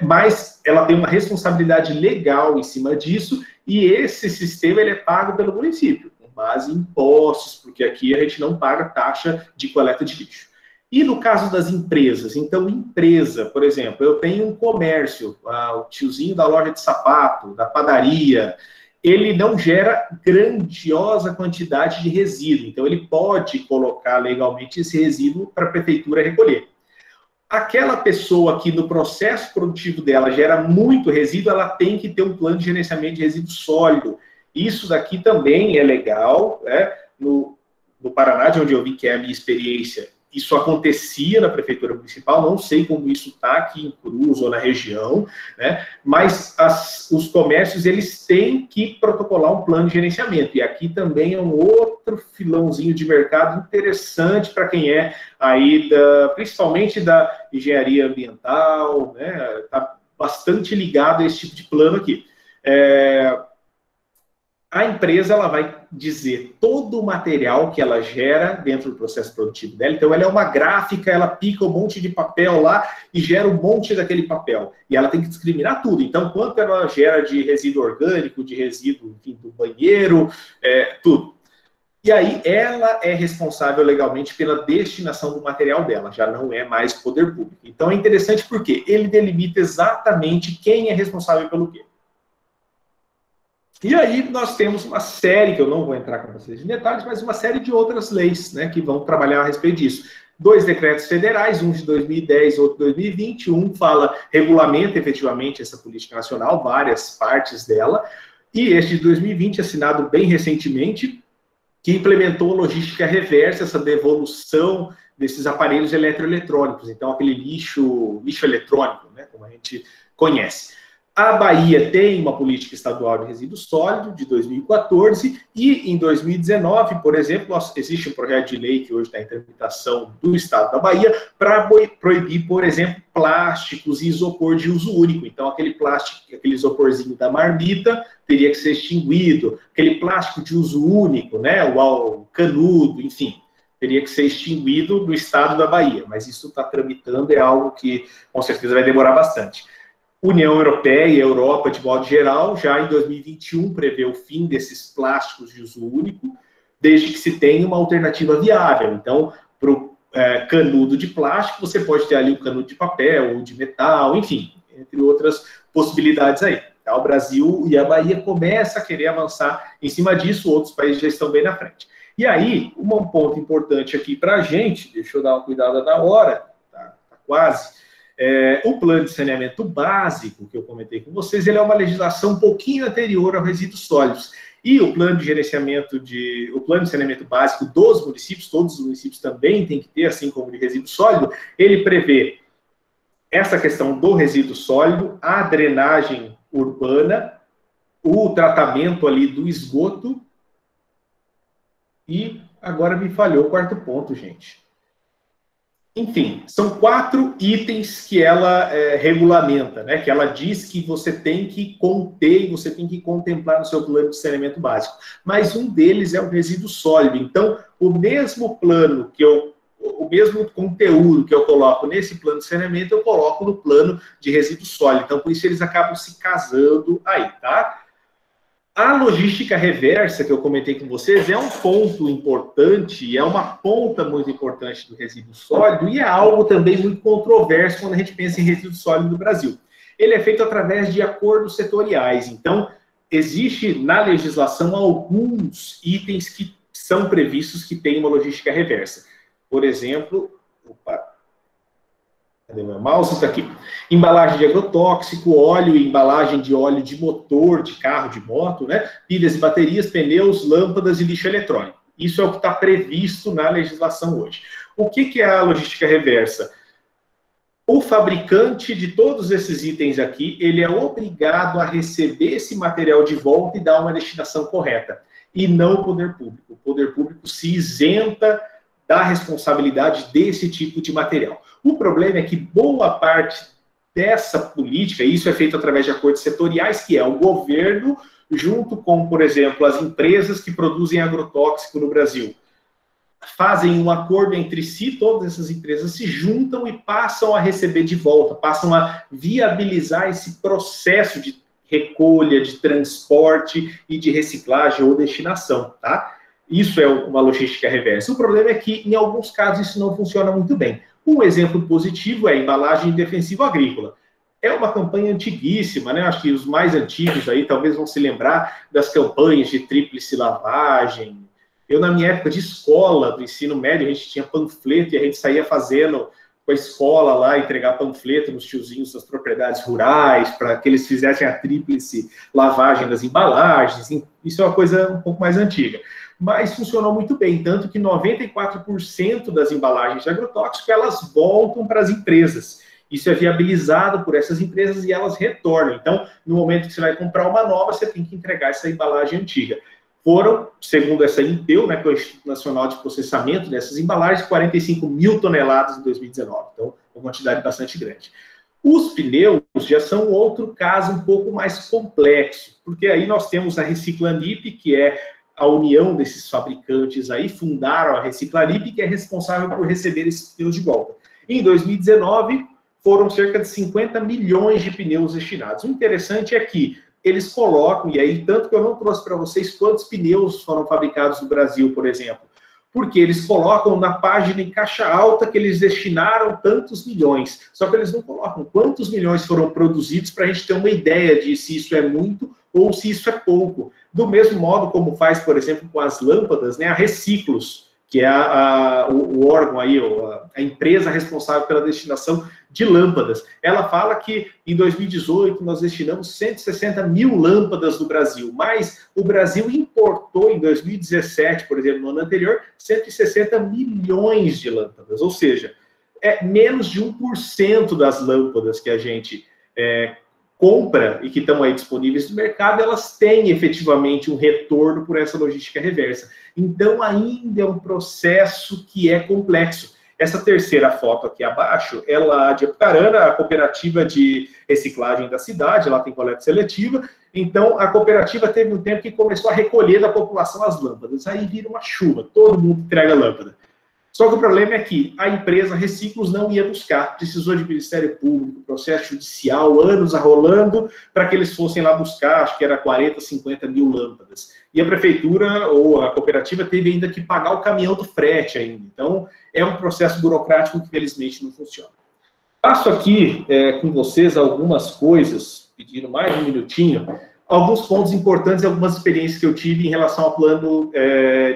mas ela tem uma responsabilidade legal em cima disso, e esse sistema ele é pago pelo município, com base em impostos, porque aqui a gente não paga taxa de coleta de lixo. E no caso das empresas, então, empresa, por exemplo, eu tenho um comércio, o tiozinho da loja de sapato, da padaria, ele não gera grandiosa quantidade de resíduo, então ele pode colocar legalmente esse resíduo para a prefeitura recolher. Aquela pessoa que no processo produtivo dela gera muito resíduo, ela tem que ter um plano de gerenciamento de resíduo sólido. Isso daqui também é legal, né? No Paraná, de onde eu vi que é a minha experiência, isso acontecia na prefeitura municipal, não sei como isso está aqui em Cruz ou na região, né? Mas os comércios, eles têm que protocolar um plano de gerenciamento, e aqui também é um outro filãozinho de mercado interessante para quem é aí, principalmente da engenharia ambiental, né? Está bastante ligado a esse tipo de plano aqui. A empresa, ela vai dizer todo o material que ela gera dentro do processo produtivo dela. Então, ela é uma gráfica, ela pica um monte de papel lá e gera um monte daquele papel. E ela tem que discriminar tudo. Então, quanto ela gera de resíduo orgânico, de resíduo, enfim, do banheiro, tudo. E aí, ela é responsável legalmente pela destinação do material dela, já não é mais poder público. Então, é interessante porque ele delimita exatamente quem é responsável pelo quê. E aí nós temos uma série, que eu não vou entrar com vocês em detalhes, mas uma série de outras leis, né, que vão trabalhar a respeito disso. 2 decretos federais, um de 2010, outro de 2020, um regulamenta efetivamente essa política nacional, várias partes dela, e este de 2020, assinado bem recentemente, que implementou a logística reversa, essa devolução desses aparelhos eletroeletrônicos, então aquele lixo eletrônico, né, como a gente conhece. A Bahia tem uma política estadual de resíduo sólido de 2014 e em 2019, por exemplo, existe um projeto de lei que hoje está em tramitação do estado da Bahia para proibir, por exemplo, plásticos e isopor de uso único. Então, aquele plástico, aquele isoporzinho da marmita teria que ser extinguido, aquele plástico de uso único, né, o canudo, enfim, teria que ser extinguido no estado da Bahia. Mas isso está tramitando, é algo que com certeza vai demorar bastante. União Europeia e Europa, de modo geral, já em 2021 prevê o fim desses plásticos de uso único, desde que se tenha uma alternativa viável. Então, para o canudo de plástico, você pode ter ali o canudo de papel ou de metal, enfim, entre outras possibilidades aí. Tá? O Brasil e a Bahia começam a querer avançar em cima disso, outros países já estão bem na frente. E aí, um ponto importante aqui para a gente, deixa eu dar uma cuidada na hora, tá quase... o plano de saneamento básico, que eu comentei com vocês, ele é uma legislação um pouquinho anterior aos resíduos sólidos. E o plano de saneamento básico dos municípios, todos os municípios também têm que ter, assim como de resíduo sólido, ele prevê essa questão do resíduo sólido, a drenagem urbana, o tratamento ali do esgoto, e agora me falhou o quarto ponto, gente. Enfim, são 4 itens que ela regulamenta, né? Que ela diz que você tem que conter e você tem que contemplar no seu plano de saneamento básico. Mas um deles é o resíduo sólido. Então, o mesmo plano o mesmo conteúdo que eu coloco nesse plano de saneamento, eu coloco no plano de resíduo sólido. Então, por isso eles acabam se casando aí, tá? A logística reversa, que eu comentei com vocês, é um ponto importante, é uma ponta muito importante do resíduo sólido e é algo também muito controverso quando a gente pensa em resíduo sólido no Brasil. Ele é feito através de acordos setoriais, então existe na legislação alguns itens que são previstos que têm uma logística reversa. Por exemplo, cadê meu mouse? Está aqui. Embalagem de agrotóxico, óleo e embalagem de óleo de motor, de carro, de moto, né? Pilhas e baterias, pneus, lâmpadas e lixo eletrônico. Isso é o que está previsto na legislação hoje. O que é a logística reversa? O fabricante de todos esses itens aqui, ele é obrigado a receber esse material de volta e dar uma destinação correta. E não o poder público. O poder público se isenta da responsabilidade desse tipo de material. O problema é que boa parte dessa política, e isso é feito através de acordos setoriais, que é o governo, junto com, por exemplo, as empresas que produzem agrotóxico no Brasil, fazem um acordo entre si, todas essas empresas se juntam e passam a receber de volta, passam a viabilizar esse processo de recolha, de transporte e de reciclagem ou destinação, tá? Isso é uma logística reversa. O problema é que, em alguns casos, isso não funciona muito bem. Um exemplo positivo é a embalagem defensiva agrícola. É uma campanha antiguíssima, né? Acho que os mais antigos aí talvez vão se lembrar das campanhas de tríplice lavagem. Eu, na minha época de escola, do ensino médio, a gente tinha panfleto e a gente saía fazendo com a escola lá, entregar panfleto nos tiozinhos das propriedades rurais, para que eles fizessem a tríplice lavagem das embalagens. Isso é uma coisa um pouco mais antiga. mas funcionou muito bem, tanto que 94% das embalagens de agrotóxico, elas voltam para as empresas. Isso é viabilizado por essas empresas e elas retornam. Então, no momento que você vai comprar uma nova, você tem que entregar essa embalagem antiga. Foram, segundo essa INPEU, né, que é o Instituto Nacional de Processamento dessas embalagens, 45 mil toneladas em 2019. Então, uma quantidade bastante grande. Os pneus já são outro caso um pouco mais complexo, porque aí nós temos a Reciclanip, que é a união desses fabricantes aí, fundaram a Reciclanip, que é responsável por receber esses pneus de volta. Em 2019, foram cerca de 50 milhões de pneus destinados. O interessante é que eles colocam, e aí tanto que eu não trouxe para vocês quantos pneus foram fabricados no Brasil, por exemplo, porque eles colocam na página em caixa alta que eles destinaram tantos milhões, só que eles não colocam quantos milhões foram produzidos para a gente ter uma ideia de se isso é muito ou se isso é pouco. Do mesmo modo como faz, por exemplo, com as lâmpadas, né, a Reciclos, que é o órgão aí, a empresa responsável pela destinação de lâmpadas. Ela fala que em 2018 nós destinamos 160 mil lâmpadas no Brasil, mas o Brasil importou em 2017, por exemplo, no ano anterior, 160 milhões de lâmpadas, ou seja, é menos de 1% das lâmpadas que a gente compra e que estão aí disponíveis no mercado, elas têm efetivamente um retorno por essa logística reversa. Então, ainda é um processo que é complexo. Essa terceira foto aqui abaixo, ela é de Apucarana, a cooperativa de reciclagem da cidade, lá tem coleta seletiva. Então, a cooperativa teve um tempo que começou a recolher da população as lâmpadas. Aí vira uma chuva, todo mundo entrega lâmpada. Só que o problema é que a empresa Reciclos não ia buscar, precisou de Ministério Público, processo judicial, anos rolando, para que eles fossem lá buscar, acho que era 40, 50 mil lâmpadas. E a prefeitura ou a cooperativa teve ainda que pagar o caminhão do frete ainda. Então, é um processo burocrático que, infelizmente, não funciona. Passo aqui com vocês algumas coisas, pedindo mais um minutinho, alguns pontos importantes, algumas experiências que eu tive em relação ao plano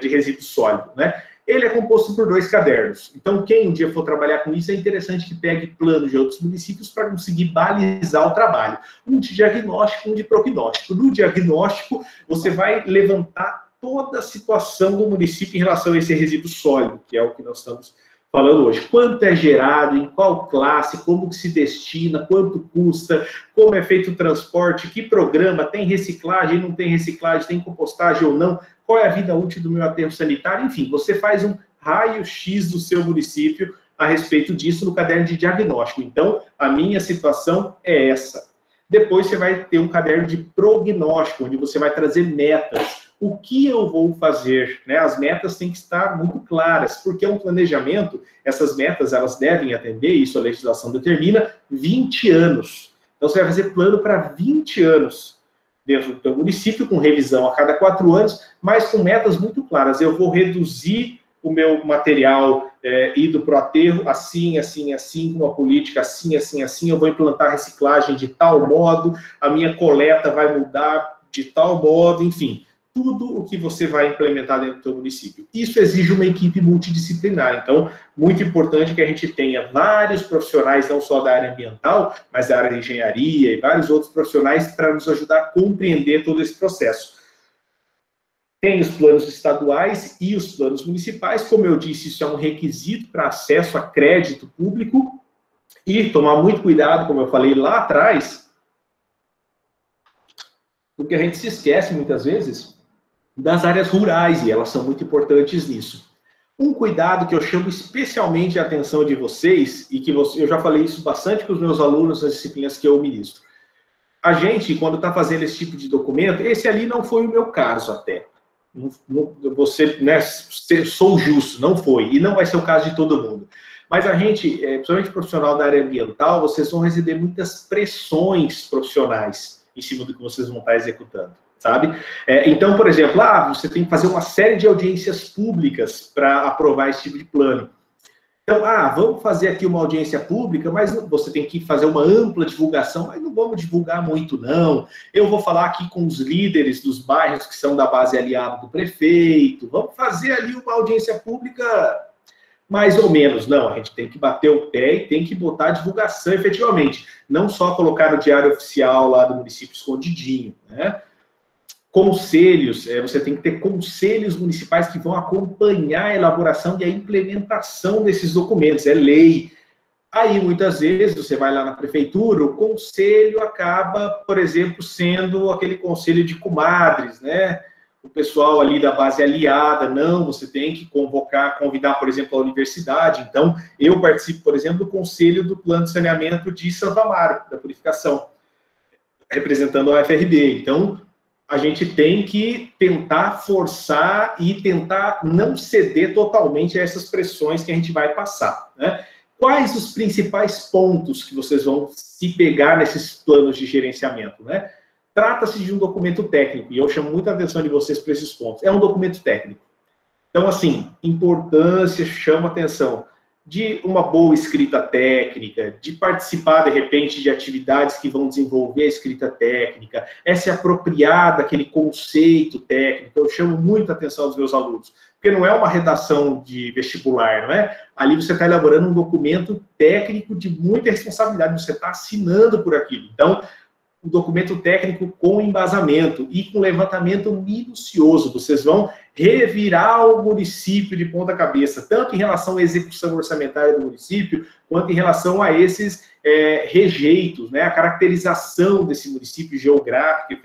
de resíduo sólido, né? Ele é composto por 2 cadernos. Então, quem um dia for trabalhar com isso, é interessante que pegue planos de outros municípios para conseguir balizar o trabalho. Um de diagnóstico, um de prognóstico. No diagnóstico, você vai levantar toda a situação do município em relação a esse resíduo sólido, que é o que nós estamos falando hoje. Quanto é gerado, em qual classe, como que se destina, quanto custa, como é feito o transporte, que programa, tem reciclagem, não tem reciclagem, tem compostagem ou não, qual é a vida útil do meu aterro sanitário, enfim, você faz um raio-x do seu município a respeito disso no caderno de diagnóstico. Então, a minha situação é essa. Depois você vai ter um caderno de prognóstico, onde você vai trazer metas. O que eu vou fazer? Né? As metas têm que estar muito claras, porque é um planejamento, essas metas elas devem atender, isso a legislação determina, 20 anos. Então, você vai fazer plano para 20 anos dentro do teu município, com revisão a cada 4 anos, mas com metas muito claras. Eu vou reduzir o meu material ido para o aterro assim, assim, assim, com uma política assim, assim, assim, eu vou implantar reciclagem de tal modo, a minha coleta vai mudar de tal modo, enfim, tudo o que você vai implementar dentro do seu município. Isso exige uma equipe multidisciplinar, então, muito importante que a gente tenha vários profissionais, não só da área ambiental, mas da área de engenharia e vários outros profissionais para nos ajudar a compreender todo esse processo. Tem os planos estaduais e os planos municipais, como eu disse, isso é um requisito para acesso a crédito público, e tomar muito cuidado, como eu falei lá atrás, porque a gente se esquece muitas vezes das áreas rurais, e elas são muito importantes nisso. Um cuidado que eu chamo especialmente a atenção de vocês, e que eu já falei isso bastante com os meus alunos nas disciplinas que eu ministro. A gente, quando está fazendo esse tipo de documento, esse ali não foi o meu caso até. Você, né, sou justo, não foi, e não vai ser o caso de todo mundo. Mas a gente, principalmente profissional da área ambiental, vocês vão receber muitas pressões profissionais em cima do que vocês vão estar executando, sabe? Então, por exemplo, você tem que fazer uma série de audiências públicas para aprovar esse tipo de plano. Então, vamos fazer aqui uma audiência pública, mas você tem que fazer uma ampla divulgação, mas não vamos divulgar muito, não. Eu vou falar aqui com os líderes dos bairros que são da base aliada do prefeito, vamos fazer ali uma audiência pública mais ou menos. Não, a gente tem que bater o pé e tem que botar a divulgação efetivamente, não só colocar no diário oficial lá do município escondidinho, né? Conselhos, você tem que ter conselhos municipais que vão acompanhar a elaboração e a implementação desses documentos, é lei. Aí, muitas vezes, você vai lá na prefeitura, o conselho acaba, por exemplo, sendo aquele conselho de comadres, né? O pessoal ali da base aliada, não, você tem que convidar, por exemplo, a universidade. Então, eu participo, por exemplo, do conselho do plano de saneamento de Santo Amaro, da purificação, representando a UFRB. Então, a gente tem que tentar forçar e tentar não ceder totalmente a essas pressões que a gente vai passar, né? Quais os principais pontos que vocês vão se pegar nesses planos de gerenciamento, né? Trata-se de um documento técnico, e eu chamo muita atenção de vocês para esses pontos. É um documento técnico. Então, assim, importância, chama atenção de uma boa escrita técnica, de participar, de repente, de atividades que vão desenvolver a escrita técnica, é se apropriar daquele conceito técnico. Eu chamo muita atenção dos meus alunos, porque não é uma redação de vestibular, não é? Ali você está elaborando um documento técnico de muita responsabilidade, você está assinando por aquilo. Então, um documento técnico com embasamento e com levantamento minucioso. Vocês vão revirar o município de ponta cabeça, tanto em relação à execução orçamentária do município, quanto em relação a esses rejeitos, né? A caracterização desse município geográfico,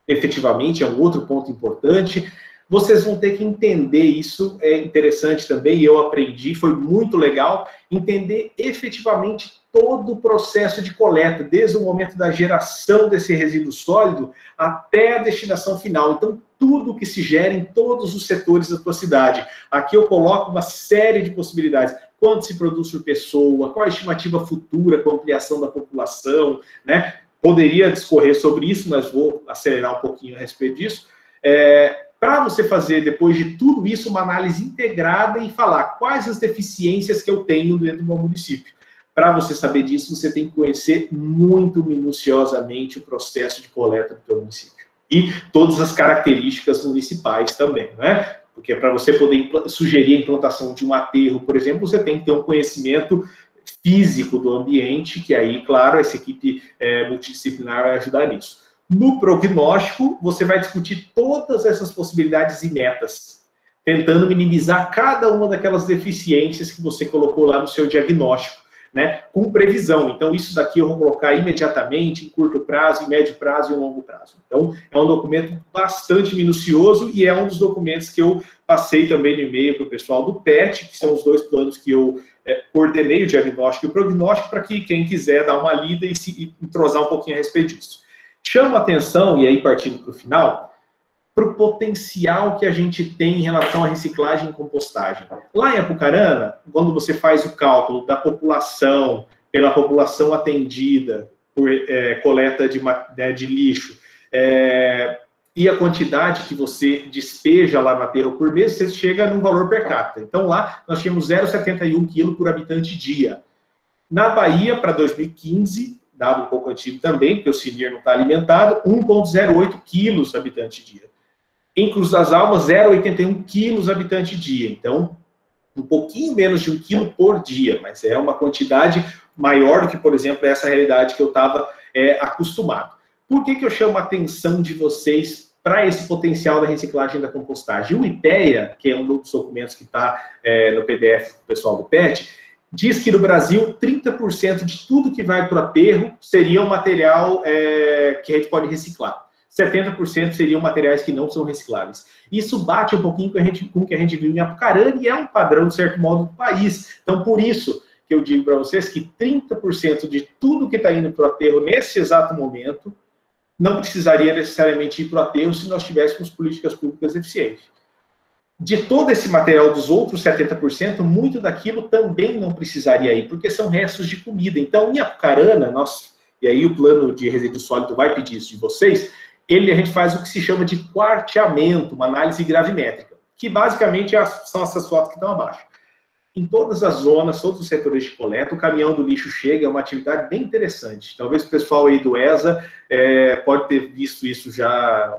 efetivamente, é um outro ponto importante. Vocês vão ter que entender isso, é interessante também, eu aprendi, foi muito legal, entender efetivamente todo o processo de coleta, desde o momento da geração desse resíduo sólido até a destinação final. Então, tudo que se gera em todos os setores da tua cidade. Aqui eu coloco uma série de possibilidades. Quanto se produz por pessoa, qual a estimativa futura com a ampliação da população, né? Poderia discorrer sobre isso, mas vou acelerar um pouquinho a respeito disso. Para você fazer, depois de tudo isso, uma análise integrada e falar quais as deficiências que eu tenho dentro do meu município. Para você saber disso, você tem que conhecer muito minuciosamente o processo de coleta do seu município. E todas as características municipais também, né? Porque para você poder sugerir a implantação de um aterro, por exemplo, você tem que ter um conhecimento físico do ambiente, que aí, claro, essa equipe multidisciplinar vai ajudar nisso. No prognóstico, você vai discutir todas essas possibilidades e metas, tentando minimizar cada uma daquelas deficiências que você colocou lá no seu diagnóstico, né, com previsão. Então, isso daqui eu vou colocar imediatamente, em curto prazo, em médio prazo e em longo prazo. Então, é um documento bastante minucioso e é um dos documentos que eu passei também no e-mail para o pessoal do PET, que são os dois planos que eu coordenei, o diagnóstico e o prognóstico, para que quem quiser dar uma lida e se entrosar um pouquinho a respeito disso. Chama atenção, e aí partindo para o final, para o potencial que a gente tem em relação à reciclagem e compostagem. Lá em Apucarana, quando você faz o cálculo da população, pela população atendida por coleta de lixo, e a quantidade que você despeja lá no aterro por mês, você chega num valor per capita. Então lá nós tínhamos 0,71 kg por habitante dia. Na Bahia, para 2015, dado um pouco antigo também, porque o CINIR não está alimentado, 1,08 quilos habitante dia. Em Cruz das Almas, 0,81 quilos habitante dia. Então, um pouquinho menos de 1 quilo por dia, mas é uma quantidade maior do que, por exemplo, essa realidade que eu estava acostumado. Por que eu chamo a atenção de vocês para esse potencial da reciclagem e da compostagem? O IPEA, que é um dos documentos que está no PDF do pessoal do PET, diz que no Brasil 30% de tudo que vai para o aterro seria um material que a gente pode reciclar. 70% seriam materiais que não são recicláveis. Isso bate um pouquinho com o que a gente viu em Apucarana e é um padrão, de certo modo, do país. Então, por isso que eu digo para vocês que 30% de tudo que está indo para o aterro nesse exato momento não precisaria necessariamente ir para o aterro se nós tivéssemos políticas públicas eficientes. De todo esse material dos outros 70%, muito daquilo também não precisaria ir, porque são restos de comida. Então, em Apucarana, e aí o plano de resíduo sólido vai pedir isso de vocês, a gente faz o que se chama de quarteamento, uma análise gravimétrica, que basicamente são essas fotos que estão abaixo. Em todas as zonas, todos os setores de coleta, o caminhão do lixo chega, é uma atividade bem interessante. Talvez o pessoal aí do ESA pode ter visto isso já,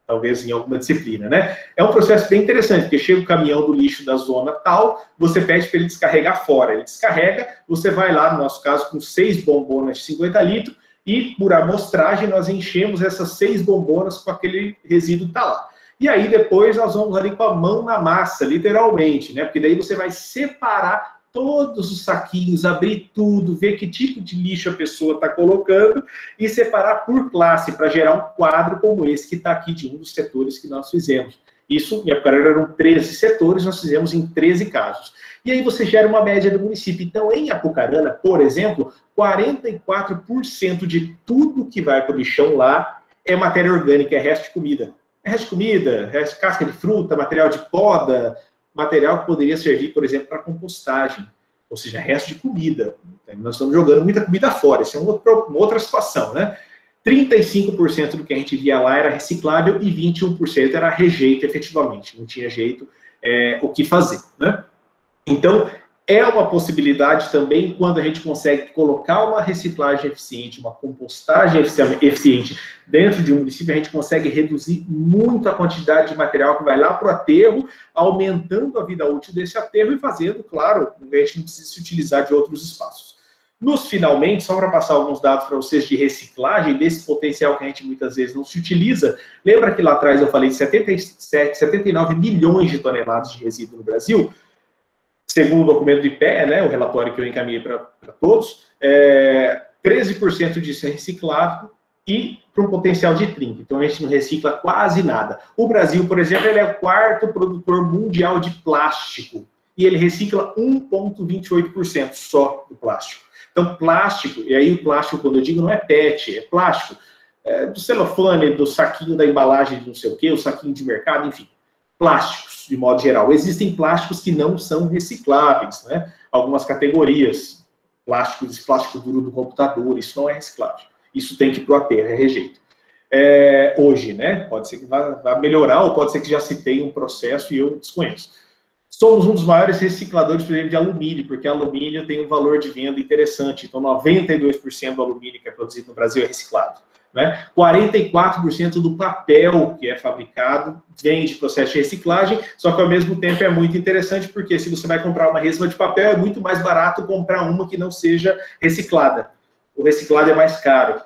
talvez em alguma disciplina, né? É um processo bem interessante, porque chega o caminhão do lixo da zona tal, você pede para ele descarregar fora. Ele descarrega, você vai lá, no nosso caso, com 6 bombonas de 50 litros, e por amostragem nós enchemos essas 6 bombonas com aquele resíduo que está lá. E aí depois nós vamos ali com a mão na massa, literalmente, né? Porque daí você vai separar todos os saquinhos, abrir tudo, ver que tipo de lixo a pessoa está colocando e separar por classe, para gerar um quadro como esse que está aqui de um dos setores que nós fizemos. Isso, em Apucarana, eram 13 setores, nós fizemos em 13 casos. E aí você gera uma média do município. Então, em Apucarana, por exemplo, 44% de tudo que vai para o lixão lá é matéria orgânica, é resto de comida. É resto de comida, resto de casca de fruta, material de poda, material que poderia servir, por exemplo, para compostagem. Ou seja, resto de comida. Nós estamos jogando muita comida fora. Isso é uma outra situação, né? 35% do que a gente via lá era reciclável e 21% era rejeito, efetivamente. Não tinha jeito o que fazer, né? Então, é uma possibilidade também quando a gente consegue colocar uma reciclagem eficiente, uma compostagem eficiente dentro de um município, a gente consegue reduzir muito a quantidade de material que vai lá para o aterro, aumentando a vida útil desse aterro e fazendo, claro, a gente não precisa se utilizar de outros espaços. Nos finalmente, só para passar alguns dados para vocês de reciclagem, desse potencial que a gente muitas vezes não se utiliza, lembra que lá atrás eu falei de 79 milhões de toneladas de resíduo no Brasil? Segundo o documento do IPEA, né, o relatório que eu encaminhei para todos, 13% disso é reciclável e para um potencial de 30%. Então, a gente não recicla quase nada. O Brasil, por exemplo, ele é o 4º produtor mundial de plástico e ele recicla 1,28% só do plástico. Então, plástico, e aí o plástico, quando eu digo, não é PET, é plástico, do celofane, do saquinho da embalagem de não sei o quê, o saquinho de mercado, enfim. Plásticos, de modo geral. Existem plásticos que não são recicláveis, né? Algumas categorias, plástico duro do computador, isso não é reciclável. Isso tem que ir para o aterro, é rejeito. Hoje, né? Pode ser que vá melhorar, ou pode ser que já se tenha um processo e eu desconheço. Somos um dos maiores recicladores, por exemplo, de alumínio, porque alumínio tem um valor de venda interessante. Então, 92% do alumínio que é produzido no Brasil é reciclado. Né? 44% do papel que é fabricado vem de processo de reciclagem, só que ao mesmo tempo é muito interessante, porque se você vai comprar uma resma de papel, é muito mais barato comprar uma que não seja reciclada. O reciclado é mais caro,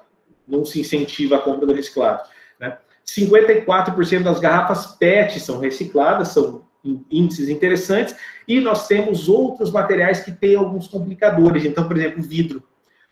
não se incentiva a compra do reciclado. Né? 54% das garrafas PET são recicladas, são índices interessantes, e nós temos outros materiais que têm alguns complicadores. Então, por exemplo, o vidro.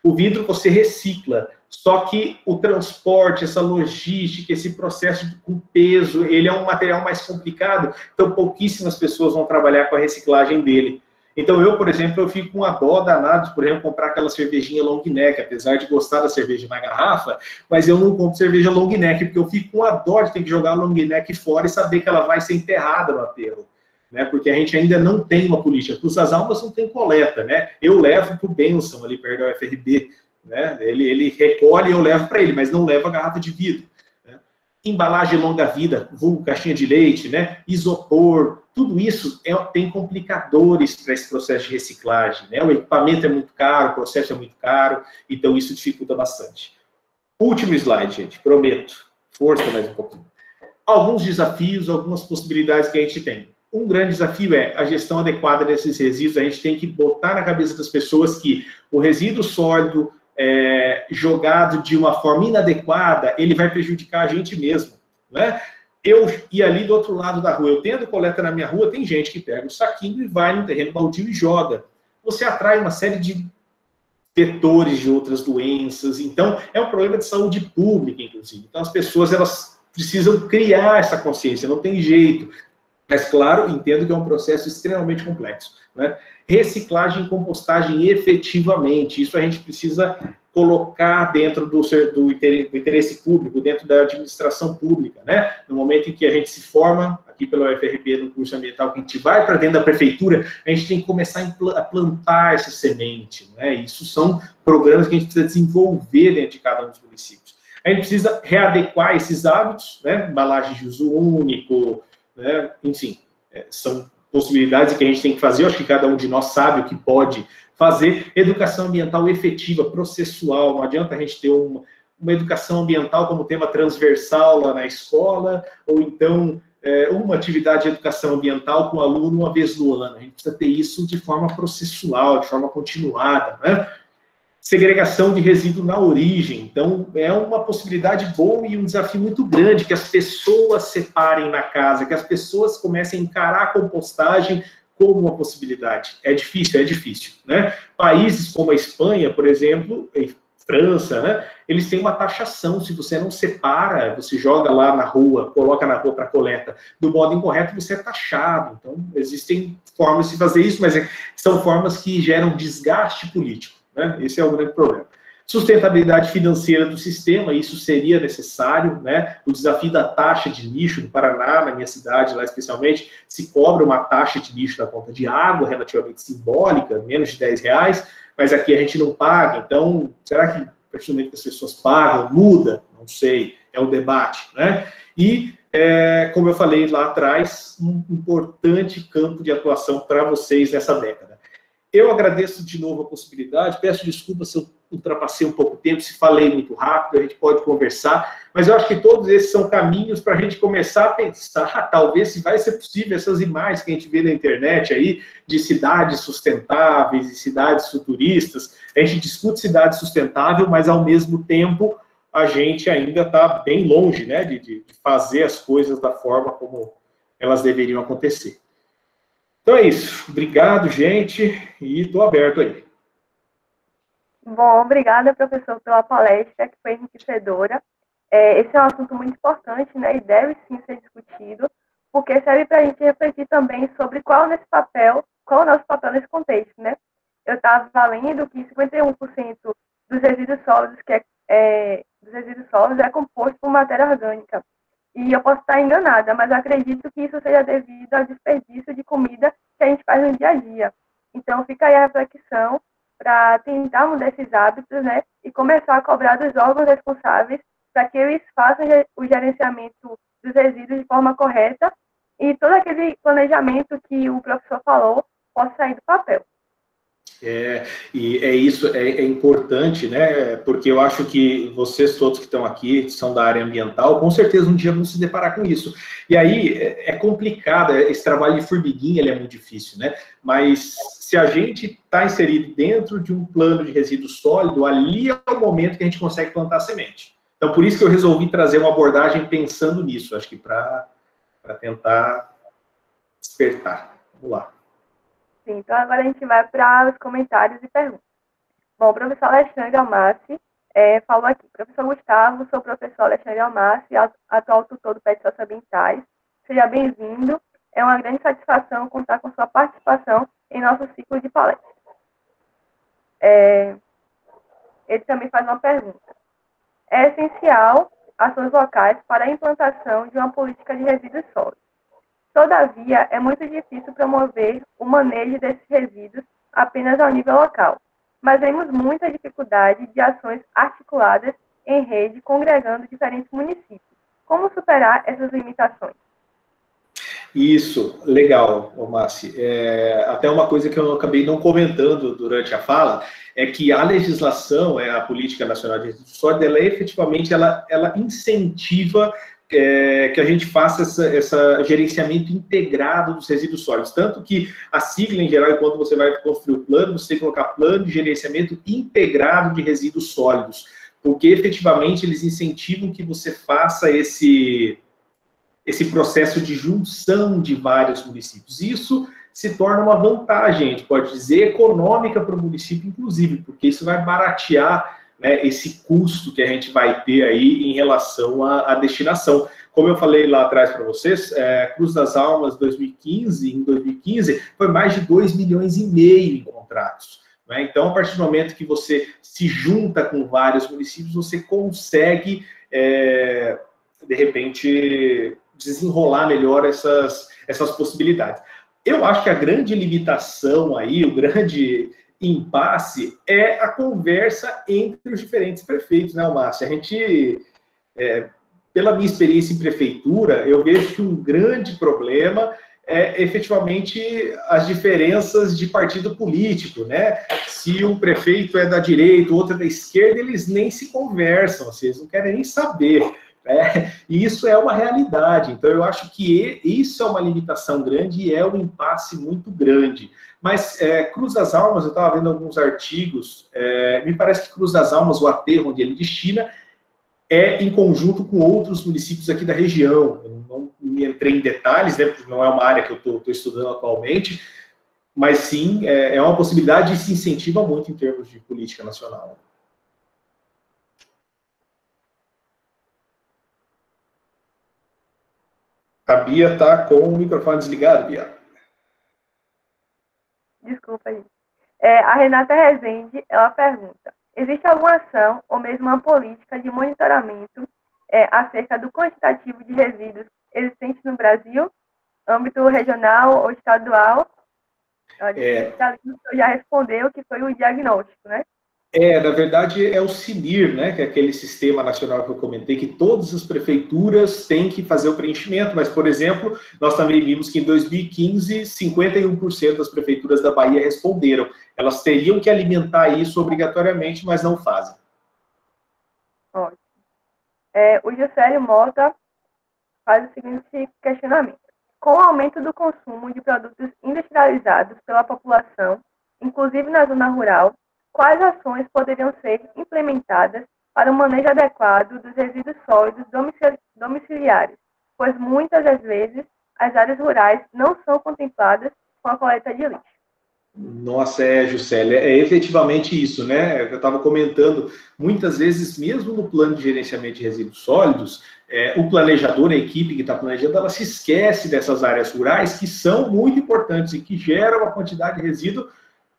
O vidro você recicla, só que o transporte, essa logística, esse processo com peso, ele é um material mais complicado, então pouquíssimas pessoas vão trabalhar com a reciclagem dele. Então eu, por exemplo, eu fico com uma dó danada de, por exemplo, comprar aquela cervejinha long neck, apesar de gostar da cerveja na garrafa, mas eu não compro cerveja long neck, porque eu fico com a dó de ter que jogar a long neck fora e saber que ela vai ser enterrada no aterro. Né, porque a gente ainda não tem uma política. Cruz das Almas não tem coleta, né? Eu levo para o Benson, ali perto da UFRB, né? Ele recolhe e eu levo para ele, mas não levo a garrafa de vidro. Né? Embalagem longa vida, vulgo caixinha de leite, né? Isopor, tudo isso tem complicadores para esse processo de reciclagem. Né? O equipamento é muito caro, o processo é muito caro, então isso dificulta bastante. Último slide, gente, prometo. Força mais um pouquinho. Alguns desafios, algumas possibilidades que a gente tem. Um grande desafio é a gestão adequada desses resíduos. A gente tem que botar na cabeça das pessoas que o resíduo sólido jogado de uma forma inadequada, ele vai prejudicar a gente mesmo. Né? Eu ir ali do outro lado da rua, eu tendo coleta na minha rua, tem gente que pega o saquinho e vai no terreno baldio e joga. Você atrai uma série de vetores de outras doenças. Então, é um problema de saúde pública, inclusive. Então, as pessoas elas precisam criar essa consciência, não tem jeito. Mas, claro, entendo que é um processo extremamente complexo. Né? Reciclagem e compostagem efetivamente. Isso a gente precisa colocar dentro do interesse público, dentro da administração pública. Né? No momento em que a gente se forma, aqui pela UFRB, no curso ambiental, que a gente vai para dentro da prefeitura, a gente tem que começar a plantar essa semente. Né? Isso são programas que a gente precisa desenvolver dentro de cada um dos municípios. A gente precisa readequar esses hábitos, né? Embalagem de uso único, né? Enfim, são possibilidades que a gente tem que fazer. Eu acho que cada um de nós sabe o que pode fazer. Educação ambiental efetiva, processual. Não adianta a gente ter uma educação ambiental como tema transversal lá na escola, ou então uma atividade de educação ambiental com o aluno uma vez no ano. A gente precisa ter isso de forma processual, de forma continuada. Né? segregação de resíduo na origem. Então, é uma possibilidade boa e um desafio muito grande que as pessoas separem na casa, que as pessoas comecem a encarar a compostagem como uma possibilidade. É difícil, né? Países como a Espanha, por exemplo, e França, né? Eles têm uma taxação. Se você não separa, você joga lá na rua, coloca na rua para coleta do modo incorreto, você é taxado. Então, existem formas de fazer isso, mas são formas que geram desgaste político, né? Esse é o grande problema. Sustentabilidade financeira do sistema, isso seria necessário, né? O desafio da taxa de lixo no Paraná, na minha cidade, lá especialmente, se cobra uma taxa de lixo na conta de água relativamente simbólica, menos de R$10, mas aqui a gente não paga. Então, será que, a partir do momento que as pessoas pagam, muda? Não sei, é um debate, né? E, como eu falei lá atrás, um importante campo de atuação para vocês nessa década. Eu agradeço de novo a possibilidade, peço desculpas se eu ultrapassei um pouco o tempo, se falei muito rápido, a gente pode conversar, mas eu acho que todos esses são caminhos para a gente começar a pensar, talvez, se vai ser possível essas imagens que a gente vê na internet aí, de cidades sustentáveis e cidades futuristas. A gente discute cidade sustentável, mas, ao mesmo tempo, a gente ainda está bem longe, né, de fazer as coisas da forma como elas deveriam acontecer. Então é isso. Obrigado, gente, e estou aberto aí. Bom, obrigada, professor, pela palestra, que foi enriquecedora. Esse é um assunto muito importante, né, e deve sim ser discutido, porque serve para a gente refletir também sobre qual é o nosso papel nesse contexto, né? Eu estava lendo que 51% dos resíduos sólidos é composto por matéria orgânica. E eu posso estar enganada, mas acredito que isso seja devido ao desperdício de comida que a gente faz no dia a dia. Então, fica aí a reflexão para tentar mudar esses hábitos, né? E começar a cobrar dos órgãos responsáveis para que eles façam o gerenciamento dos resíduos de forma correta e todo aquele planejamento que o professor falou possa sair do papel. E é importante, né? Porque eu acho que vocês todos que estão aqui, que são da área ambiental, com certeza um dia vão se deparar com isso. E aí é complicado, esse trabalho de formiguinha, ele é muito difícil, né? Mas se a gente está inserido dentro de um plano de resíduo sólido, ali é o momento que a gente consegue plantar semente. Então, por isso que eu resolvi trazer uma abordagem pensando nisso, acho que para tentar despertar. Vamos lá. Sim, então agora a gente vai para os comentários e perguntas. Bom, o professor Alexandre Almassi falou aqui. Professor Gustavo, sou o professor Alexandre Almassi, atual tutor do PET Socioambientais. Seja bem-vindo. É uma grande satisfação contar com sua participação em nosso ciclo de palestras. Ele também faz uma pergunta. É essencial ações locais para a implantação de uma política de resíduos sólidos. Todavia, é muito difícil promover o manejo desses resíduos apenas ao nível local, mas vemos muita dificuldade de ações articuladas em rede, congregando diferentes municípios. Como superar essas limitações? Isso, legal, Massi. Até uma coisa que eu acabei não comentando durante a fala, é que a legislação, a Política Nacional de Resíduos Sólidos, ela efetivamente ela incentiva que a gente faça esse gerenciamento integrado dos resíduos sólidos. Tanto que a sigla, em geral, quando você vai construir o plano, você tem que colocar plano de gerenciamento integrado de resíduos sólidos, porque efetivamente eles incentivam que você faça esse processo de junção de vários municípios. Isso se torna uma vantagem, a gente pode dizer, econômica para o município, inclusive, porque isso vai baratear, né, esse custo que a gente vai ter aí em relação à destinação. Como eu falei lá atrás para vocês, Cruz das Almas em 2015, foi mais de 2,5 milhões em contratos. Né? Então, a partir do momento que você se junta com vários municípios, você consegue, de repente, desenrolar melhor essas possibilidades. Eu acho que a grande limitação aí, o grande impasse é a conversa entre os diferentes prefeitos, né, Márcio? A gente, pela minha experiência em prefeitura, eu vejo que um grande problema é efetivamente as diferenças de partido político, né? Se um prefeito é da direita, o outro é da esquerda, eles nem se conversam, eles não querem nem saber. E isso é uma realidade. Então, eu acho que isso é uma limitação grande e é um impasse muito grande. Mas Cruz das Almas, eu estava vendo alguns artigos, me parece que Cruz das Almas, o aterro onde ele destina, é em conjunto com outros municípios aqui da região. Eu não me entrei em detalhes, né, porque não é uma área que eu estou estudando atualmente, mas sim, é uma possibilidade e se incentiva muito em termos de política nacional. A Bia está com o microfone desligado, Bia. Desculpa aí. A Renata Rezende, ela pergunta, existe alguma ação ou mesmo uma política de monitoramento acerca do quantitativo de resíduos existentes no Brasil, âmbito regional ou estadual? Já respondeu que foi o diagnóstico, né? Na verdade, é o CNIR, né, que é aquele sistema nacional que eu comentei, que todas as prefeituras têm que fazer o preenchimento, mas, por exemplo, nós também vimos que em 2015, 51% das prefeituras da Bahia responderam. Elas teriam que alimentar isso obrigatoriamente, mas não fazem. Ótimo. O Juscelio Mota faz o seguinte questionamento. Com o aumento do consumo de produtos industrializados pela população, inclusive na zona rural, quais ações poderiam ser implementadas para o manejo adequado dos resíduos sólidos domiciliares, pois muitas das vezes as áreas rurais não são contempladas com a coleta de lixo? Nossa, Juscelia, efetivamente isso, né? Eu estava comentando, muitas vezes, mesmo no plano de gerenciamento de resíduos sólidos, o planejador, a equipe que está planejando, ela se esquece dessas áreas rurais que são muito importantes e que geram uma quantidade de resíduo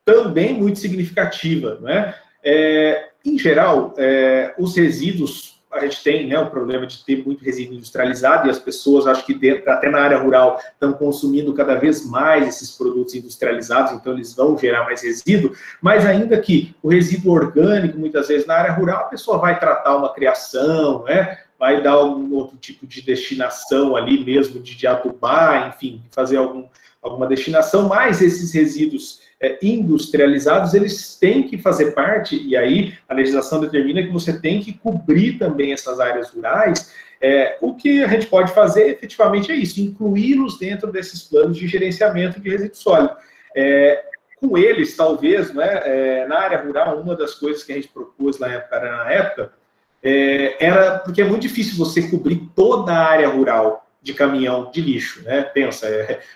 também muito significativa, né? Em geral, os resíduos, a gente tem, né, o problema de ter muito resíduo industrializado e as pessoas, acho que até na área rural, estão consumindo cada vez mais esses produtos industrializados, então eles vão gerar mais resíduo, mas ainda que o resíduo orgânico, muitas vezes na área rural, a pessoa vai tratar uma criação, né, vai dar algum outro tipo de destinação ali mesmo, de adubar, enfim, fazer alguma destinação, mas esses resíduos industrializados, eles têm que fazer parte, e aí a legislação determina que você tem que cobrir também essas áreas rurais. O que a gente pode fazer, efetivamente, é isso, incluí-los dentro desses planos de gerenciamento de resíduo sólido. Com eles, talvez, né, na área rural, uma das coisas que a gente propôs na época, era porque é muito difícil você cobrir toda a área rural de caminhão de lixo, né? Pensa,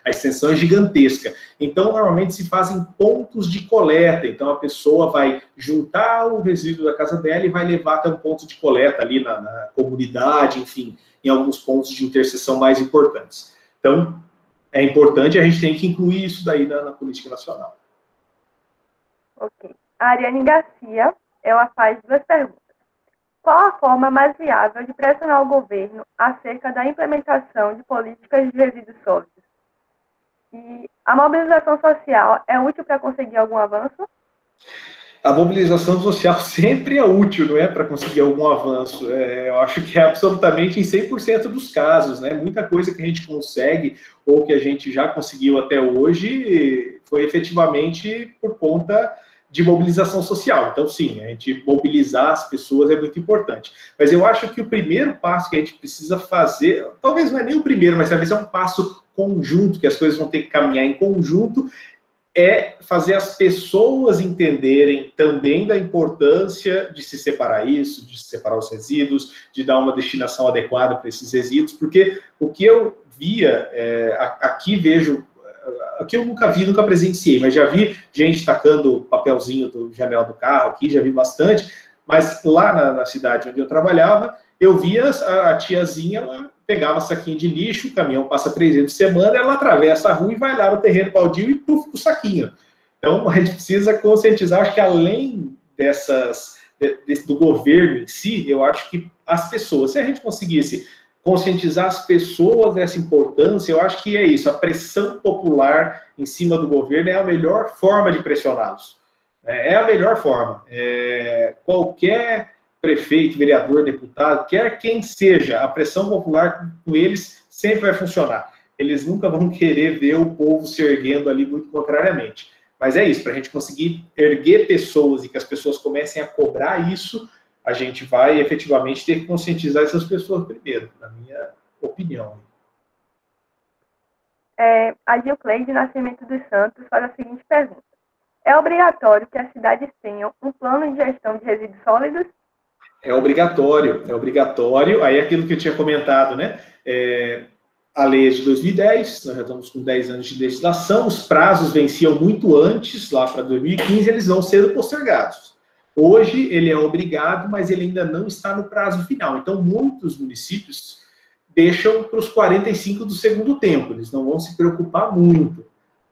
a extensão é gigantesca. Então, normalmente se fazem pontos de coleta. Então, a pessoa vai juntar o resíduo da casa dela e vai levar até um ponto de coleta ali na comunidade, enfim, em alguns pontos de interseção mais importantes. Então, é importante, a gente tem que incluir isso daí na política nacional. Ok. A Ariane Garcia, ela faz duas perguntas. Qual a forma mais viável de pressionar o governo acerca da implementação de políticas de resíduos sólidos? E a mobilização social é útil para conseguir algum avanço? A mobilização social sempre é útil, não é, para conseguir algum avanço. Eu acho que é absolutamente em 100% dos casos, né? Muita coisa que a gente consegue ou que a gente já conseguiu até hoje foi efetivamente por conta de mobilização social. Então, sim, a gente mobilizar as pessoas é muito importante. Mas eu acho que o primeiro passo que a gente precisa fazer, talvez não é nem o primeiro, mas talvez é um passo conjunto, que as coisas vão ter que caminhar em conjunto, é fazer as pessoas entenderem também da importância de se separar isso, de se separar os resíduos, de dar uma destinação adequada para esses resíduos, porque o que eu via, aqui vejo, aqui eu nunca vi, nunca presenciei, mas já vi gente tacando papelzinho do janela do carro aqui, já vi bastante, mas lá na cidade onde eu trabalhava, eu via a tiazinha, ela pegava saquinho de lixo, o caminhão passa 3 vezes por semana, ela atravessa a rua e vai lá no terreno baldio e puxa o saquinho. Então, a gente precisa conscientizar, acho que além do governo em si, eu acho que as pessoas, se a gente conseguisse conscientizar as pessoas dessa importância, eu acho que é isso, a pressão popular em cima do governo é a melhor forma de pressioná-los. É a melhor forma. Qualquer prefeito, vereador, deputado, quer quem seja, a pressão popular com eles sempre vai funcionar. Eles nunca vão querer ver o povo se erguendo ali, muito contrariamente. Mas é isso, para a gente conseguir erguer pessoas e que as pessoas comecem a cobrar isso, a gente vai efetivamente ter que conscientizar essas pessoas primeiro, na minha opinião. A Gilcleide Nascimento dos Santos faz a seguinte pergunta: é obrigatório que as cidades tenham um plano de gestão de resíduos sólidos? É obrigatório. Aí é aquilo que eu tinha comentado, né? A lei é de 2010, nós já estamos com 10 anos de legislação, os prazos venciam muito antes, lá para 2015, eles vão sendo postergados. Hoje ele é obrigado, mas ele ainda não está no prazo final. Então, muitos municípios deixam para os 45 do segundo tempo, eles não vão se preocupar muito.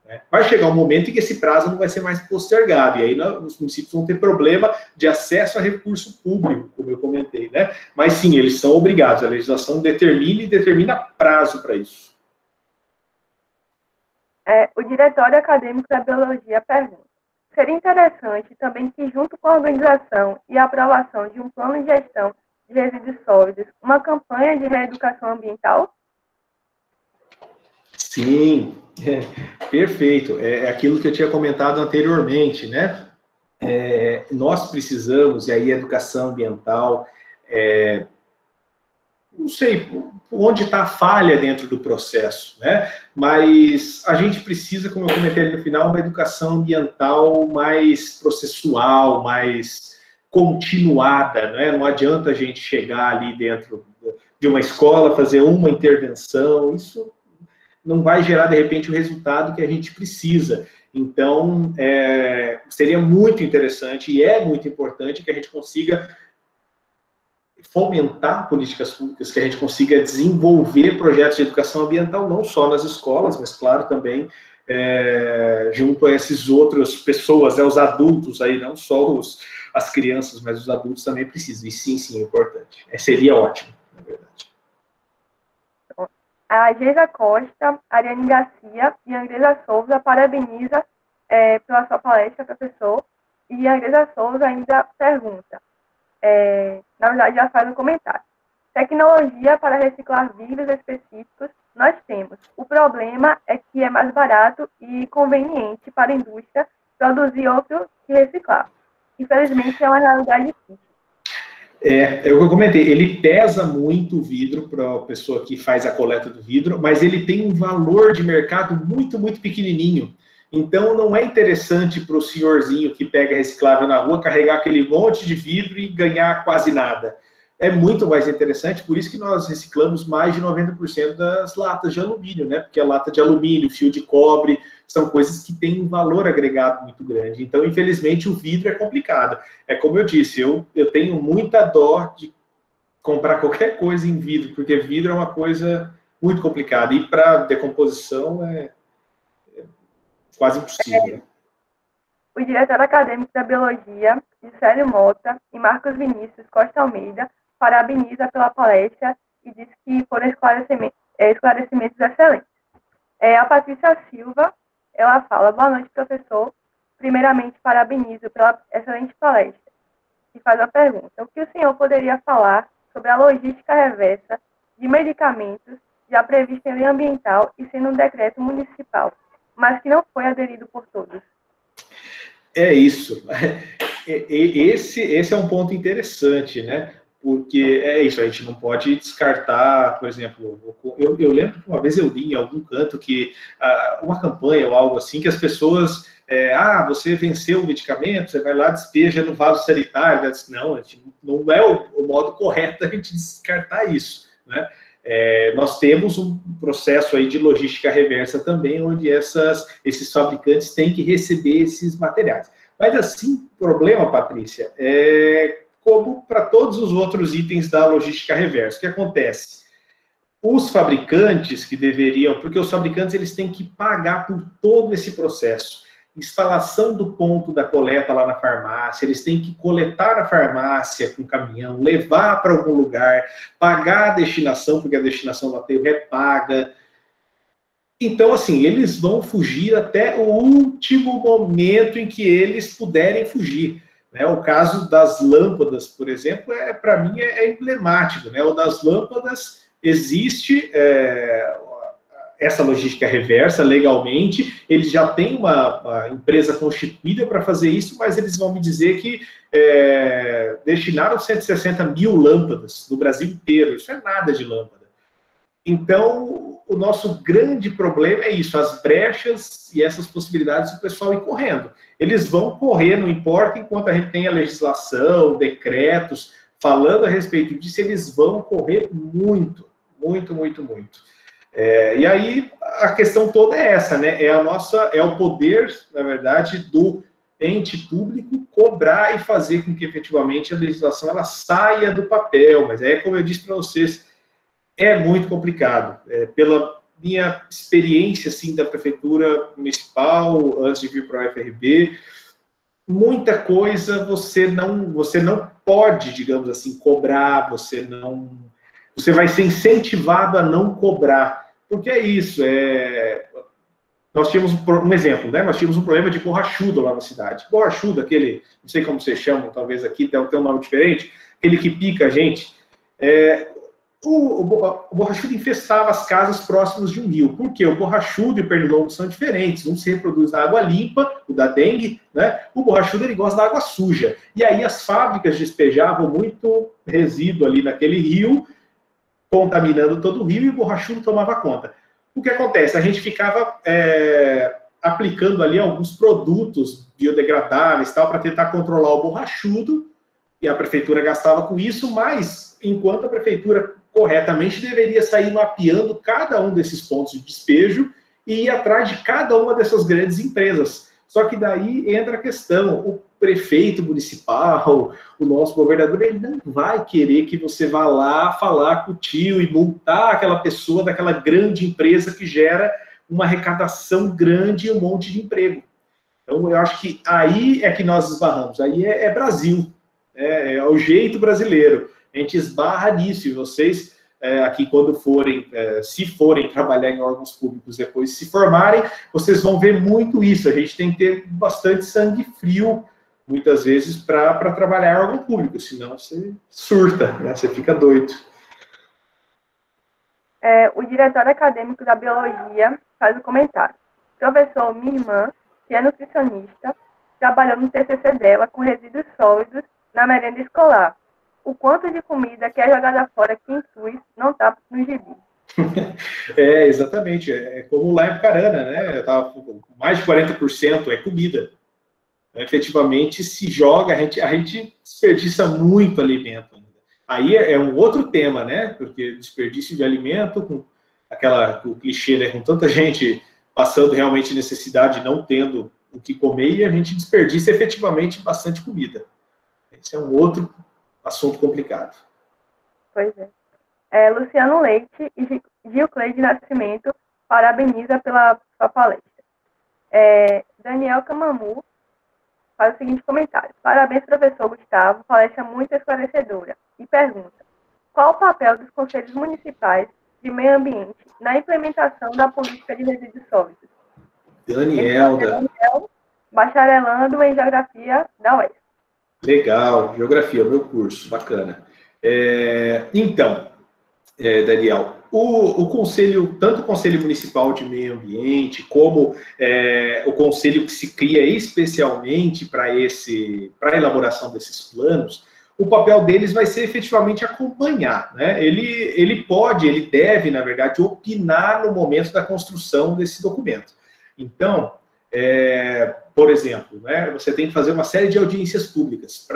Né? Vai chegar um momento em que esse prazo não vai ser mais postergado, e aí os municípios vão ter problema de acesso a recurso público, como eu comentei, né? Mas sim, eles são obrigados, a legislação determina prazo para isso. O Diretório Acadêmico da Biologia pergunta: seria interessante também que, junto com a organização e a aprovação de um plano de gestão de resíduos sólidos, uma campanha de reeducação ambiental? Sim, perfeito. É aquilo que eu tinha comentado anteriormente, né? Nós precisamos, e aí a educação ambiental, não sei onde está a falha dentro do processo, né? Mas a gente precisa, como eu comentei ali no final, uma educação ambiental mais processual, mais continuada, né? Não adianta a gente chegar ali dentro de uma escola, fazer uma intervenção, isso não vai gerar, de repente, o resultado que a gente precisa. Então, seria muito interessante e é muito importante que a gente consiga fomentar políticas públicas, que a gente consiga desenvolver projetos de educação ambiental, não só nas escolas, mas, claro, também junto a essas outras pessoas, os adultos aí, não só as crianças, mas os adultos também precisam. E sim, é importante. Seria ótimo, na verdade. A Geisa Costa, Ariane Garcia e a Andresa Souza parabeniza pela sua palestra, professor, e a Andresa Souza ainda pergunta, na verdade ela faz um comentário: tecnologia para reciclar vidros específicos nós temos, o problema é que é mais barato e conveniente para a indústria produzir outro que reciclar. Infelizmente é uma realidade difícil. É o que eu comentei, ele pesa muito o vidro para a pessoa que faz a coleta do vidro, mas ele tem um valor de mercado muito, muito pequenininho. Então, não é interessante para o senhorzinho que pega reciclável na rua carregar aquele monte de vidro e ganhar quase nada. É muito mais interessante, por isso que nós reciclamos mais de 90% das latas de alumínio, né? Porque a lata de alumínio, fio de cobre, são coisas que têm um valor agregado muito grande. Então, infelizmente, o vidro é complicado. É como eu disse, eu tenho muita dó de comprar qualquer coisa em vidro, porque vidro é uma coisa muito complicada. E para decomposição é quase impossível. O diretor acadêmico da Biologia, Gisélio Mota, e Marcos Vinícius Costa Almeida parabeniza pela palestra e diz que foram esclarecimentos excelentes. A Patrícia Silva, ela fala: boa noite, professor. Primeiramente, parabenizo pela excelente palestra. E faz a pergunta: o que o senhor poderia falar sobre a logística reversa de medicamentos já prevista em lei ambiental e sendo um decreto municipal, mas que não foi aderido por todos? É isso. Esse é um ponto interessante, né? Porque é isso, a gente não pode descartar, por exemplo, eu lembro que uma vez eu li em algum canto que uma campanha ou algo assim, que as pessoas, você venceu o medicamento, você vai lá, despeja no vaso sanitário. Não, não é o modo correto da gente descartar isso, né? Nós temos um processo aí de logística reversa também, onde esses fabricantes têm que receber esses materiais. Mas assim, o problema, Patrícia, como para todos os outros itens da logística reversa. O que acontece? Os fabricantes que deveriam, porque os fabricantes eles têm que pagar por todo esse processo. Instalação do ponto da coleta lá na farmácia, eles têm que coletar a farmácia com caminhão, levar para algum lugar, pagar a destinação, porque a destinação do aterro é paga. Então, assim, eles vão fugir até o último momento em que eles puderem fugir. Né? O caso das lâmpadas, por exemplo, para mim é emblemático. Né? O das lâmpadas existe essa logística reversa legalmente, eles já têm uma empresa constituída para fazer isso, mas eles vão me dizer que destinaram 160 mil lâmpadas no Brasil inteiro. Isso é nada de lâmpada. Então, o nosso grande problema é isso, as brechas e essas possibilidades do pessoal ir correndo. Eles vão correr, não importa, enquanto a gente tem a legislação, decretos, falando a respeito disso, eles vão correr muito, muito, muito, muito. E aí, a questão toda é essa, né? É o poder, na verdade, do ente público cobrar e fazer com que, efetivamente, a legislação ela saia do papel. Mas como eu disse para vocês, é muito complicado. Pela minha experiência, assim, da prefeitura municipal, antes de vir para o UFRB, muita coisa você não pode, digamos assim, cobrar, você vai ser incentivado a não cobrar, porque é isso, nós tínhamos um exemplo, né? Nós tínhamos um problema de borrachudo lá na cidade. Borrachudo, aquele, não sei como vocês chamam, talvez aqui tem um nome diferente, aquele que pica a gente. O borrachudo infestava as casas próximas de um rio. Por quê? O borrachudo e o pernilongo são diferentes. Um se reproduz na água limpa, o da dengue, né? O borrachudo ele gosta da água suja. E aí as fábricas despejavam muito resíduo ali naquele rio, contaminando todo o rio, e o borrachudo tomava conta. O que acontece? A gente ficava aplicando ali alguns produtos biodegradáveis para tentar controlar o borrachudo, e a prefeitura gastava com isso, mas enquanto a prefeitura corretamente deveria sair mapeando cada um desses pontos de despejo e ir atrás de cada uma dessas grandes empresas. Só que daí entra a questão, o prefeito municipal, o nosso governador, ele não vai querer que você vá lá falar com o tio e multar aquela pessoa daquela grande empresa que gera uma arrecadação grande e um monte de emprego. Então, eu acho que aí é que nós esbarramos, aí é Brasil, é o jeito brasileiro. A gente esbarra nisso, e vocês aqui quando se forem trabalhar em órgãos públicos depois se formarem, vocês vão ver muito isso. A gente tem que ter bastante sangue frio, muitas vezes, para trabalhar em órgão público, senão você surta, né? Você fica doido. O diretor acadêmico da biologia faz o comentário. Professor, minha irmã, que é nutricionista, trabalhou no TCC dela com resíduos sólidos na merenda escolar. O quanto de comida que é jogada fora que influi não está no gibi. Exatamente. É como lá em Pucarana, né? Mais de 40% é comida. Efetivamente, se joga, a gente desperdiça muito alimento. Aí é um outro tema, né? Porque desperdício de alimento, com o clichê, né? Com tanta gente passando realmente necessidade, não tendo o que comer, e a gente desperdiça efetivamente bastante comida. Esse é um outro assunto complicado. Pois é. Luciano Leite e Gilcleide Nascimento parabeniza pela sua palestra. Daniel Camamu faz o seguinte comentário. Parabéns, professor Gustavo, palestra muito esclarecedora. E pergunta, qual o papel dos conselhos municipais de meio ambiente na implementação da política de resíduos sólidos? Daniel, bacharelando em Geografia da UES. Legal, Geografia, meu curso, bacana. Então, Daniel, o Conselho, tanto o Conselho Municipal de Meio Ambiente, como o Conselho que se cria especialmente para a elaboração desses planos, o papel deles vai ser efetivamente acompanhar, né? Ele deve, na verdade, opinar no momento da construção desse documento. Então, por exemplo, né, você tem que fazer uma série de audiências públicas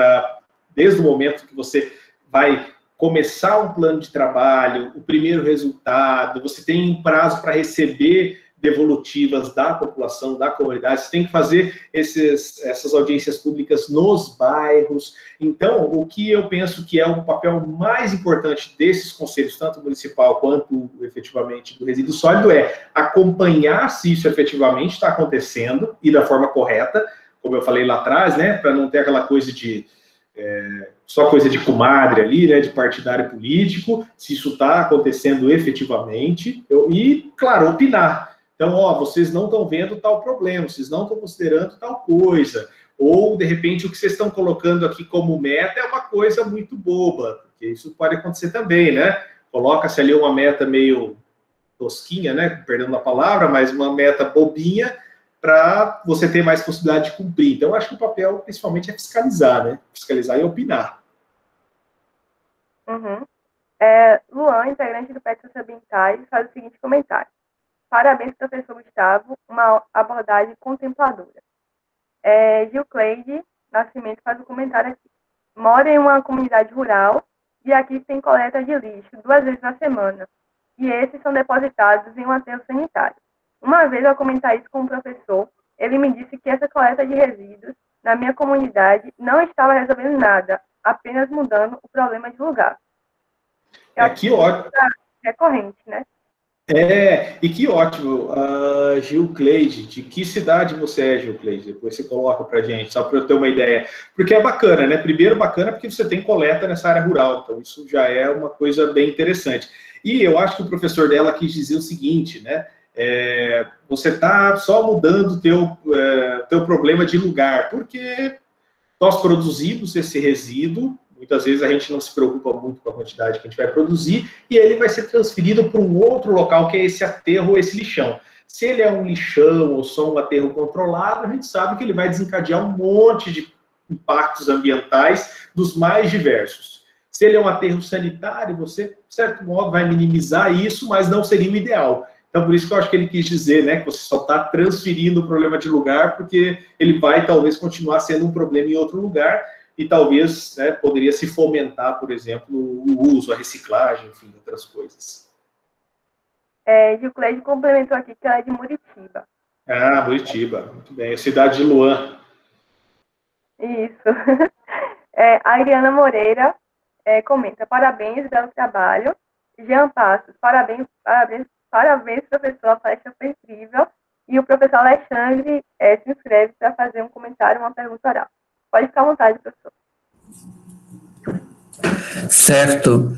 desde o momento que você vai começar um plano de trabalho, o primeiro resultado, você tem um prazo para receber devolutivas da população, da comunidade, você tem que fazer essas audiências públicas nos bairros. Então, o que eu penso que é o papel mais importante desses conselhos, tanto municipal quanto, efetivamente, do resíduo sólido, é acompanhar se isso efetivamente está acontecendo e da forma correta, como eu falei lá atrás, né, para não ter aquela coisa de só coisa de comadre ali, né, de partidário político, se isso está acontecendo efetivamente, e, claro, opinar. Então, vocês não estão vendo tal problema, vocês não estão considerando tal coisa, ou, de repente, o que vocês estão colocando aqui como meta é uma coisa muito boba, porque isso pode acontecer também, né? Coloca-se ali uma meta meio tosquinha, né, perdendo a palavra, mas uma meta bobinha para você ter mais possibilidade de cumprir. Então, eu acho que o papel, principalmente, é fiscalizar, né? Fiscalizar e opinar. Uhum. Luan, integrante do PET Socioambientais, faz o seguinte comentário. Parabéns, professor Gustavo, uma abordagem contempladora. Gilcleide Nascimento faz um comentário aqui. Moro em uma comunidade rural e aqui tem coleta de lixo 2 vezes na semana. E esses são depositados em um aterro sanitário. Uma vez ao comentar isso com o professor, ele me disse que essa coleta de resíduos na minha comunidade não estava resolvendo nada, apenas mudando o problema de lugar. Que ótimo. Recorrente, né? E que ótimo. Gilcleide, de que cidade você é, Gilcleide? Depois você coloca pra gente, só para eu ter uma ideia. Porque é bacana, né? Primeiro, bacana porque você tem coleta nessa área rural, então isso já é uma coisa bem interessante. E eu acho que o professor dela quis dizer o seguinte, né? Você está só mudando o teu problema de lugar, porque nós produzimos esse resíduo, muitas vezes a gente não se preocupa muito com a quantidade que a gente vai produzir, e ele vai ser transferido para um outro local, que é esse aterro, esse lixão. Se ele é um lixão ou só um aterro controlado, a gente sabe que ele vai desencadear um monte de impactos ambientais dos mais diversos. Se ele é um aterro sanitário, você, de certo modo, vai minimizar isso, mas não seria o ideal. Então, por isso que eu acho que ele quis dizer, né, que você só está transferindo o problema de lugar, porque ele vai, talvez, continuar sendo um problema em outro lugar, e talvez, né, poderia se fomentar, por exemplo, o uso, a reciclagem, enfim, outras coisas. Gilcleide complementou aqui que ela é de Muritiba. Muritiba, muito bem. Cidade de Luan. Isso. A Ariana Moreira comenta, parabéns pelo trabalho. Jean Passos, parabéns, professor, a palestra foi incrível. E o professor Alexandre se inscreve para fazer um comentário, uma pergunta oral. Pode ficar à vontade, professor. Certo.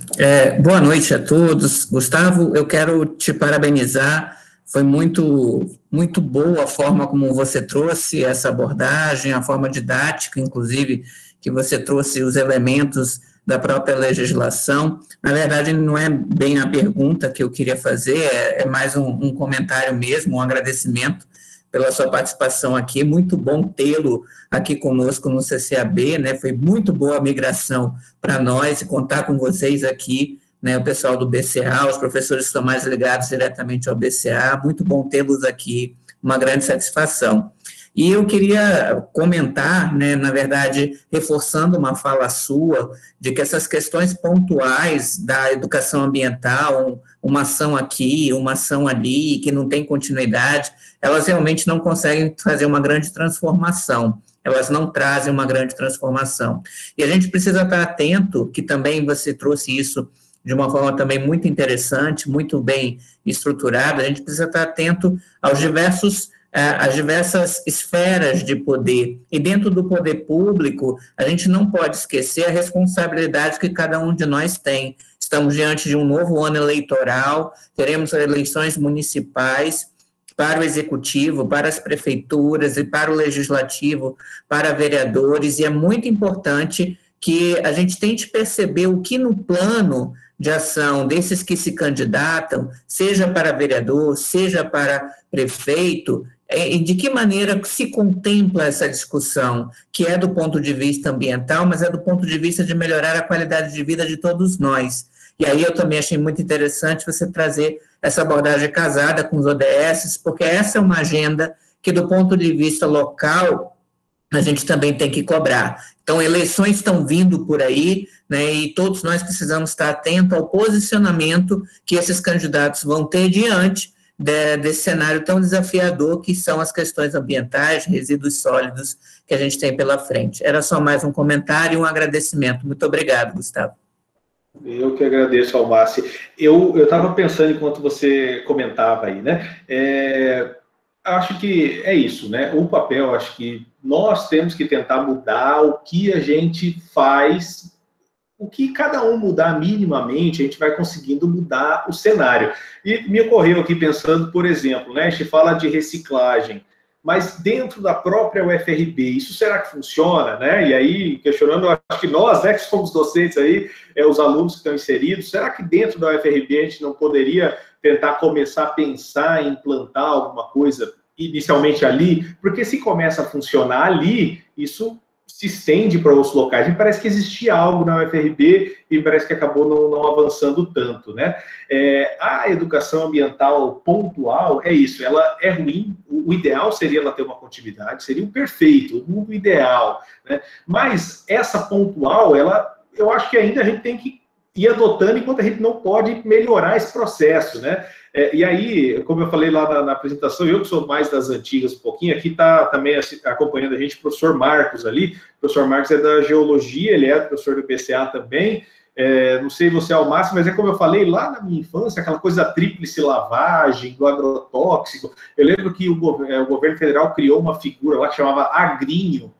Boa noite a todos. Gustavo, eu quero te parabenizar. Foi muito, muito boa a forma como você trouxe essa abordagem, a forma didática, inclusive, que você trouxe os elementos da própria legislação. Na verdade, não é bem a pergunta que eu queria fazer, é mais um comentário mesmo, um agradecimento pela sua participação aqui. Muito bom tê-lo aqui conosco no CCAB, né? Foi muito boa a migração para nós e contar com vocês aqui, né? O pessoal do BCA, os professores que estão mais ligados diretamente ao BCA, muito bom tê-los aqui, uma grande satisfação. E eu queria comentar, né, na verdade, reforçando uma fala sua, de que essas questões pontuais da educação ambiental, uma ação aqui, uma ação ali, que não tem continuidade, elas realmente não conseguem fazer uma grande transformação, elas não trazem uma grande transformação. E a gente precisa estar atento, que também você trouxe isso de uma forma também muito interessante, muito bem estruturada, a gente precisa estar atento aos as diversas esferas de poder. E dentro do poder público, a gente não pode esquecer a responsabilidade que cada um de nós tem. Estamos diante de um novo ano eleitoral, teremos eleições municipais para o executivo, para as prefeituras e para o legislativo, para vereadores, e é muito importante que a gente tente perceber o que no plano de ação desses que se candidatam, seja para vereador, seja para prefeito, de que maneira se contempla essa discussão, que é do ponto de vista ambiental, mas é do ponto de vista de melhorar a qualidade de vida de todos nós. E aí eu também achei muito interessante você trazer essa abordagem casada com os ODS, porque essa é uma agenda que, do ponto de vista local, a gente também tem que cobrar. Então, eleições estão vindo por aí, né, e todos nós precisamos estar atentos ao posicionamento que esses candidatos vão ter diante desse cenário tão desafiador que são as questões ambientais, resíduos sólidos que a gente tem pela frente. Era só mais um comentário e um agradecimento. Muito obrigado, Gustavo. Eu que agradeço, Almácia. Eu estava pensando enquanto você comentava aí, né? Acho que é isso, né? O papel, acho que nós temos que tentar mudar o que a gente faz, o que cada um mudar minimamente, a gente vai conseguindo mudar o cenário. E me ocorreu aqui pensando, por exemplo, né? A gente fala de reciclagem, mas dentro da própria UFRB, isso será que funciona, né? E aí, questionando, acho que nós, né, que somos docentes aí, os alunos que estão inseridos, será que dentro da UFRB a gente não poderia tentar começar a pensar em implantar alguma coisa inicialmente ali, porque se começa a funcionar ali, isso se estende para outros locais. E parece que existia algo na UFRB e parece que acabou não avançando tanto, né? A educação ambiental pontual é isso, ela é ruim, o ideal seria ela ter uma continuidade, seria o perfeito, o mundo ideal, né? Mas essa pontual, eu acho que ainda a gente tem que ir adotando enquanto a gente não pode melhorar esse processo, né? E aí, como eu falei lá na apresentação, eu que sou mais das antigas um pouquinho, aqui está também acompanhando a gente o professor Marcos ali. O professor Marcos é da Geologia, ele é professor do IPCA também. Não sei você ao máximo, mas é como eu falei, lá na minha infância, aquela coisa da tríplice lavagem, do agrotóxico. Eu lembro que o governo federal criou uma figura lá que chamava agrinho.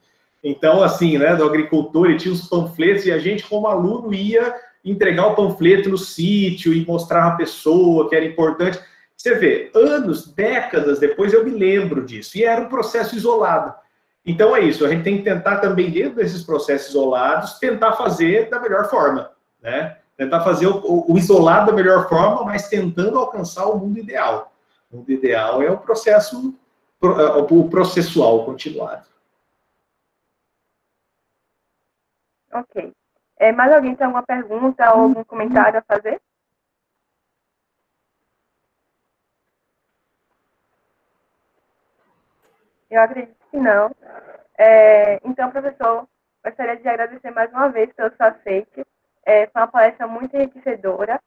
Então, assim, né, do agricultor, ele tinha os panfletos e a gente, como aluno, ia entregar o panfleto no sítio e mostrar a pessoa que era importante. Você vê, anos, décadas depois, eu me lembro disso. E era um processo isolado. Então é isso, a gente tem que tentar também, dentro desses processos isolados, tentar fazer da melhor forma, né? Tentar fazer o isolado da melhor forma, mas tentando alcançar o mundo ideal. O mundo ideal é o processo, o processual continuado. Ok. Mais alguém tem alguma pergunta ou algum comentário a fazer? Eu acredito que não. Então, professor, gostaria de agradecer mais uma vez pelo seu aceite. Foi uma palestra muito enriquecedora.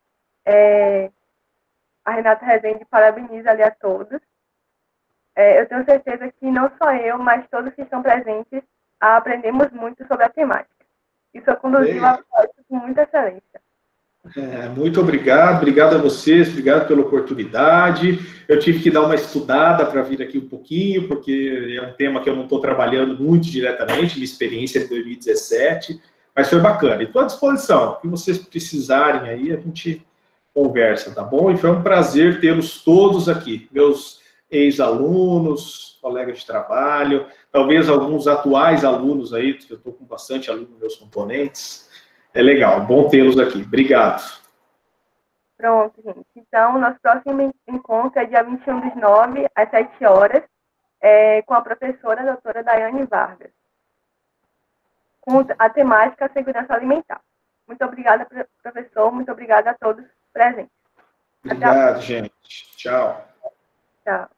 A Renata Rezende parabeniza ali a todos. Eu tenho certeza que não só eu, mas todos que estão presentes aprendemos muito sobre a temática. Isso conduziu a palestra com muita excelência. Muito obrigado a vocês, obrigado pela oportunidade. Eu tive que dar uma estudada para vir aqui um pouquinho, porque é um tema que eu não estou trabalhando muito diretamente, minha experiência é de 2017, mas foi bacana. E estou à disposição, o que vocês precisarem aí, a gente conversa, tá bom? E foi um prazer tê-los todos aqui, meus ex-alunos, colegas de trabalho, talvez alguns atuais alunos aí, porque eu estou com bastante alunos nos meus componentes. É legal, bom tê-los aqui. Obrigado. Pronto, gente. Então, nosso próximo encontro é dia 21/9, às 7 horas, com a professora a doutora Daiane Vargas, com a temática segurança alimentar. Muito obrigada, professor. Muito obrigada a todos presentes. Obrigado, gente. Tchau. Tchau.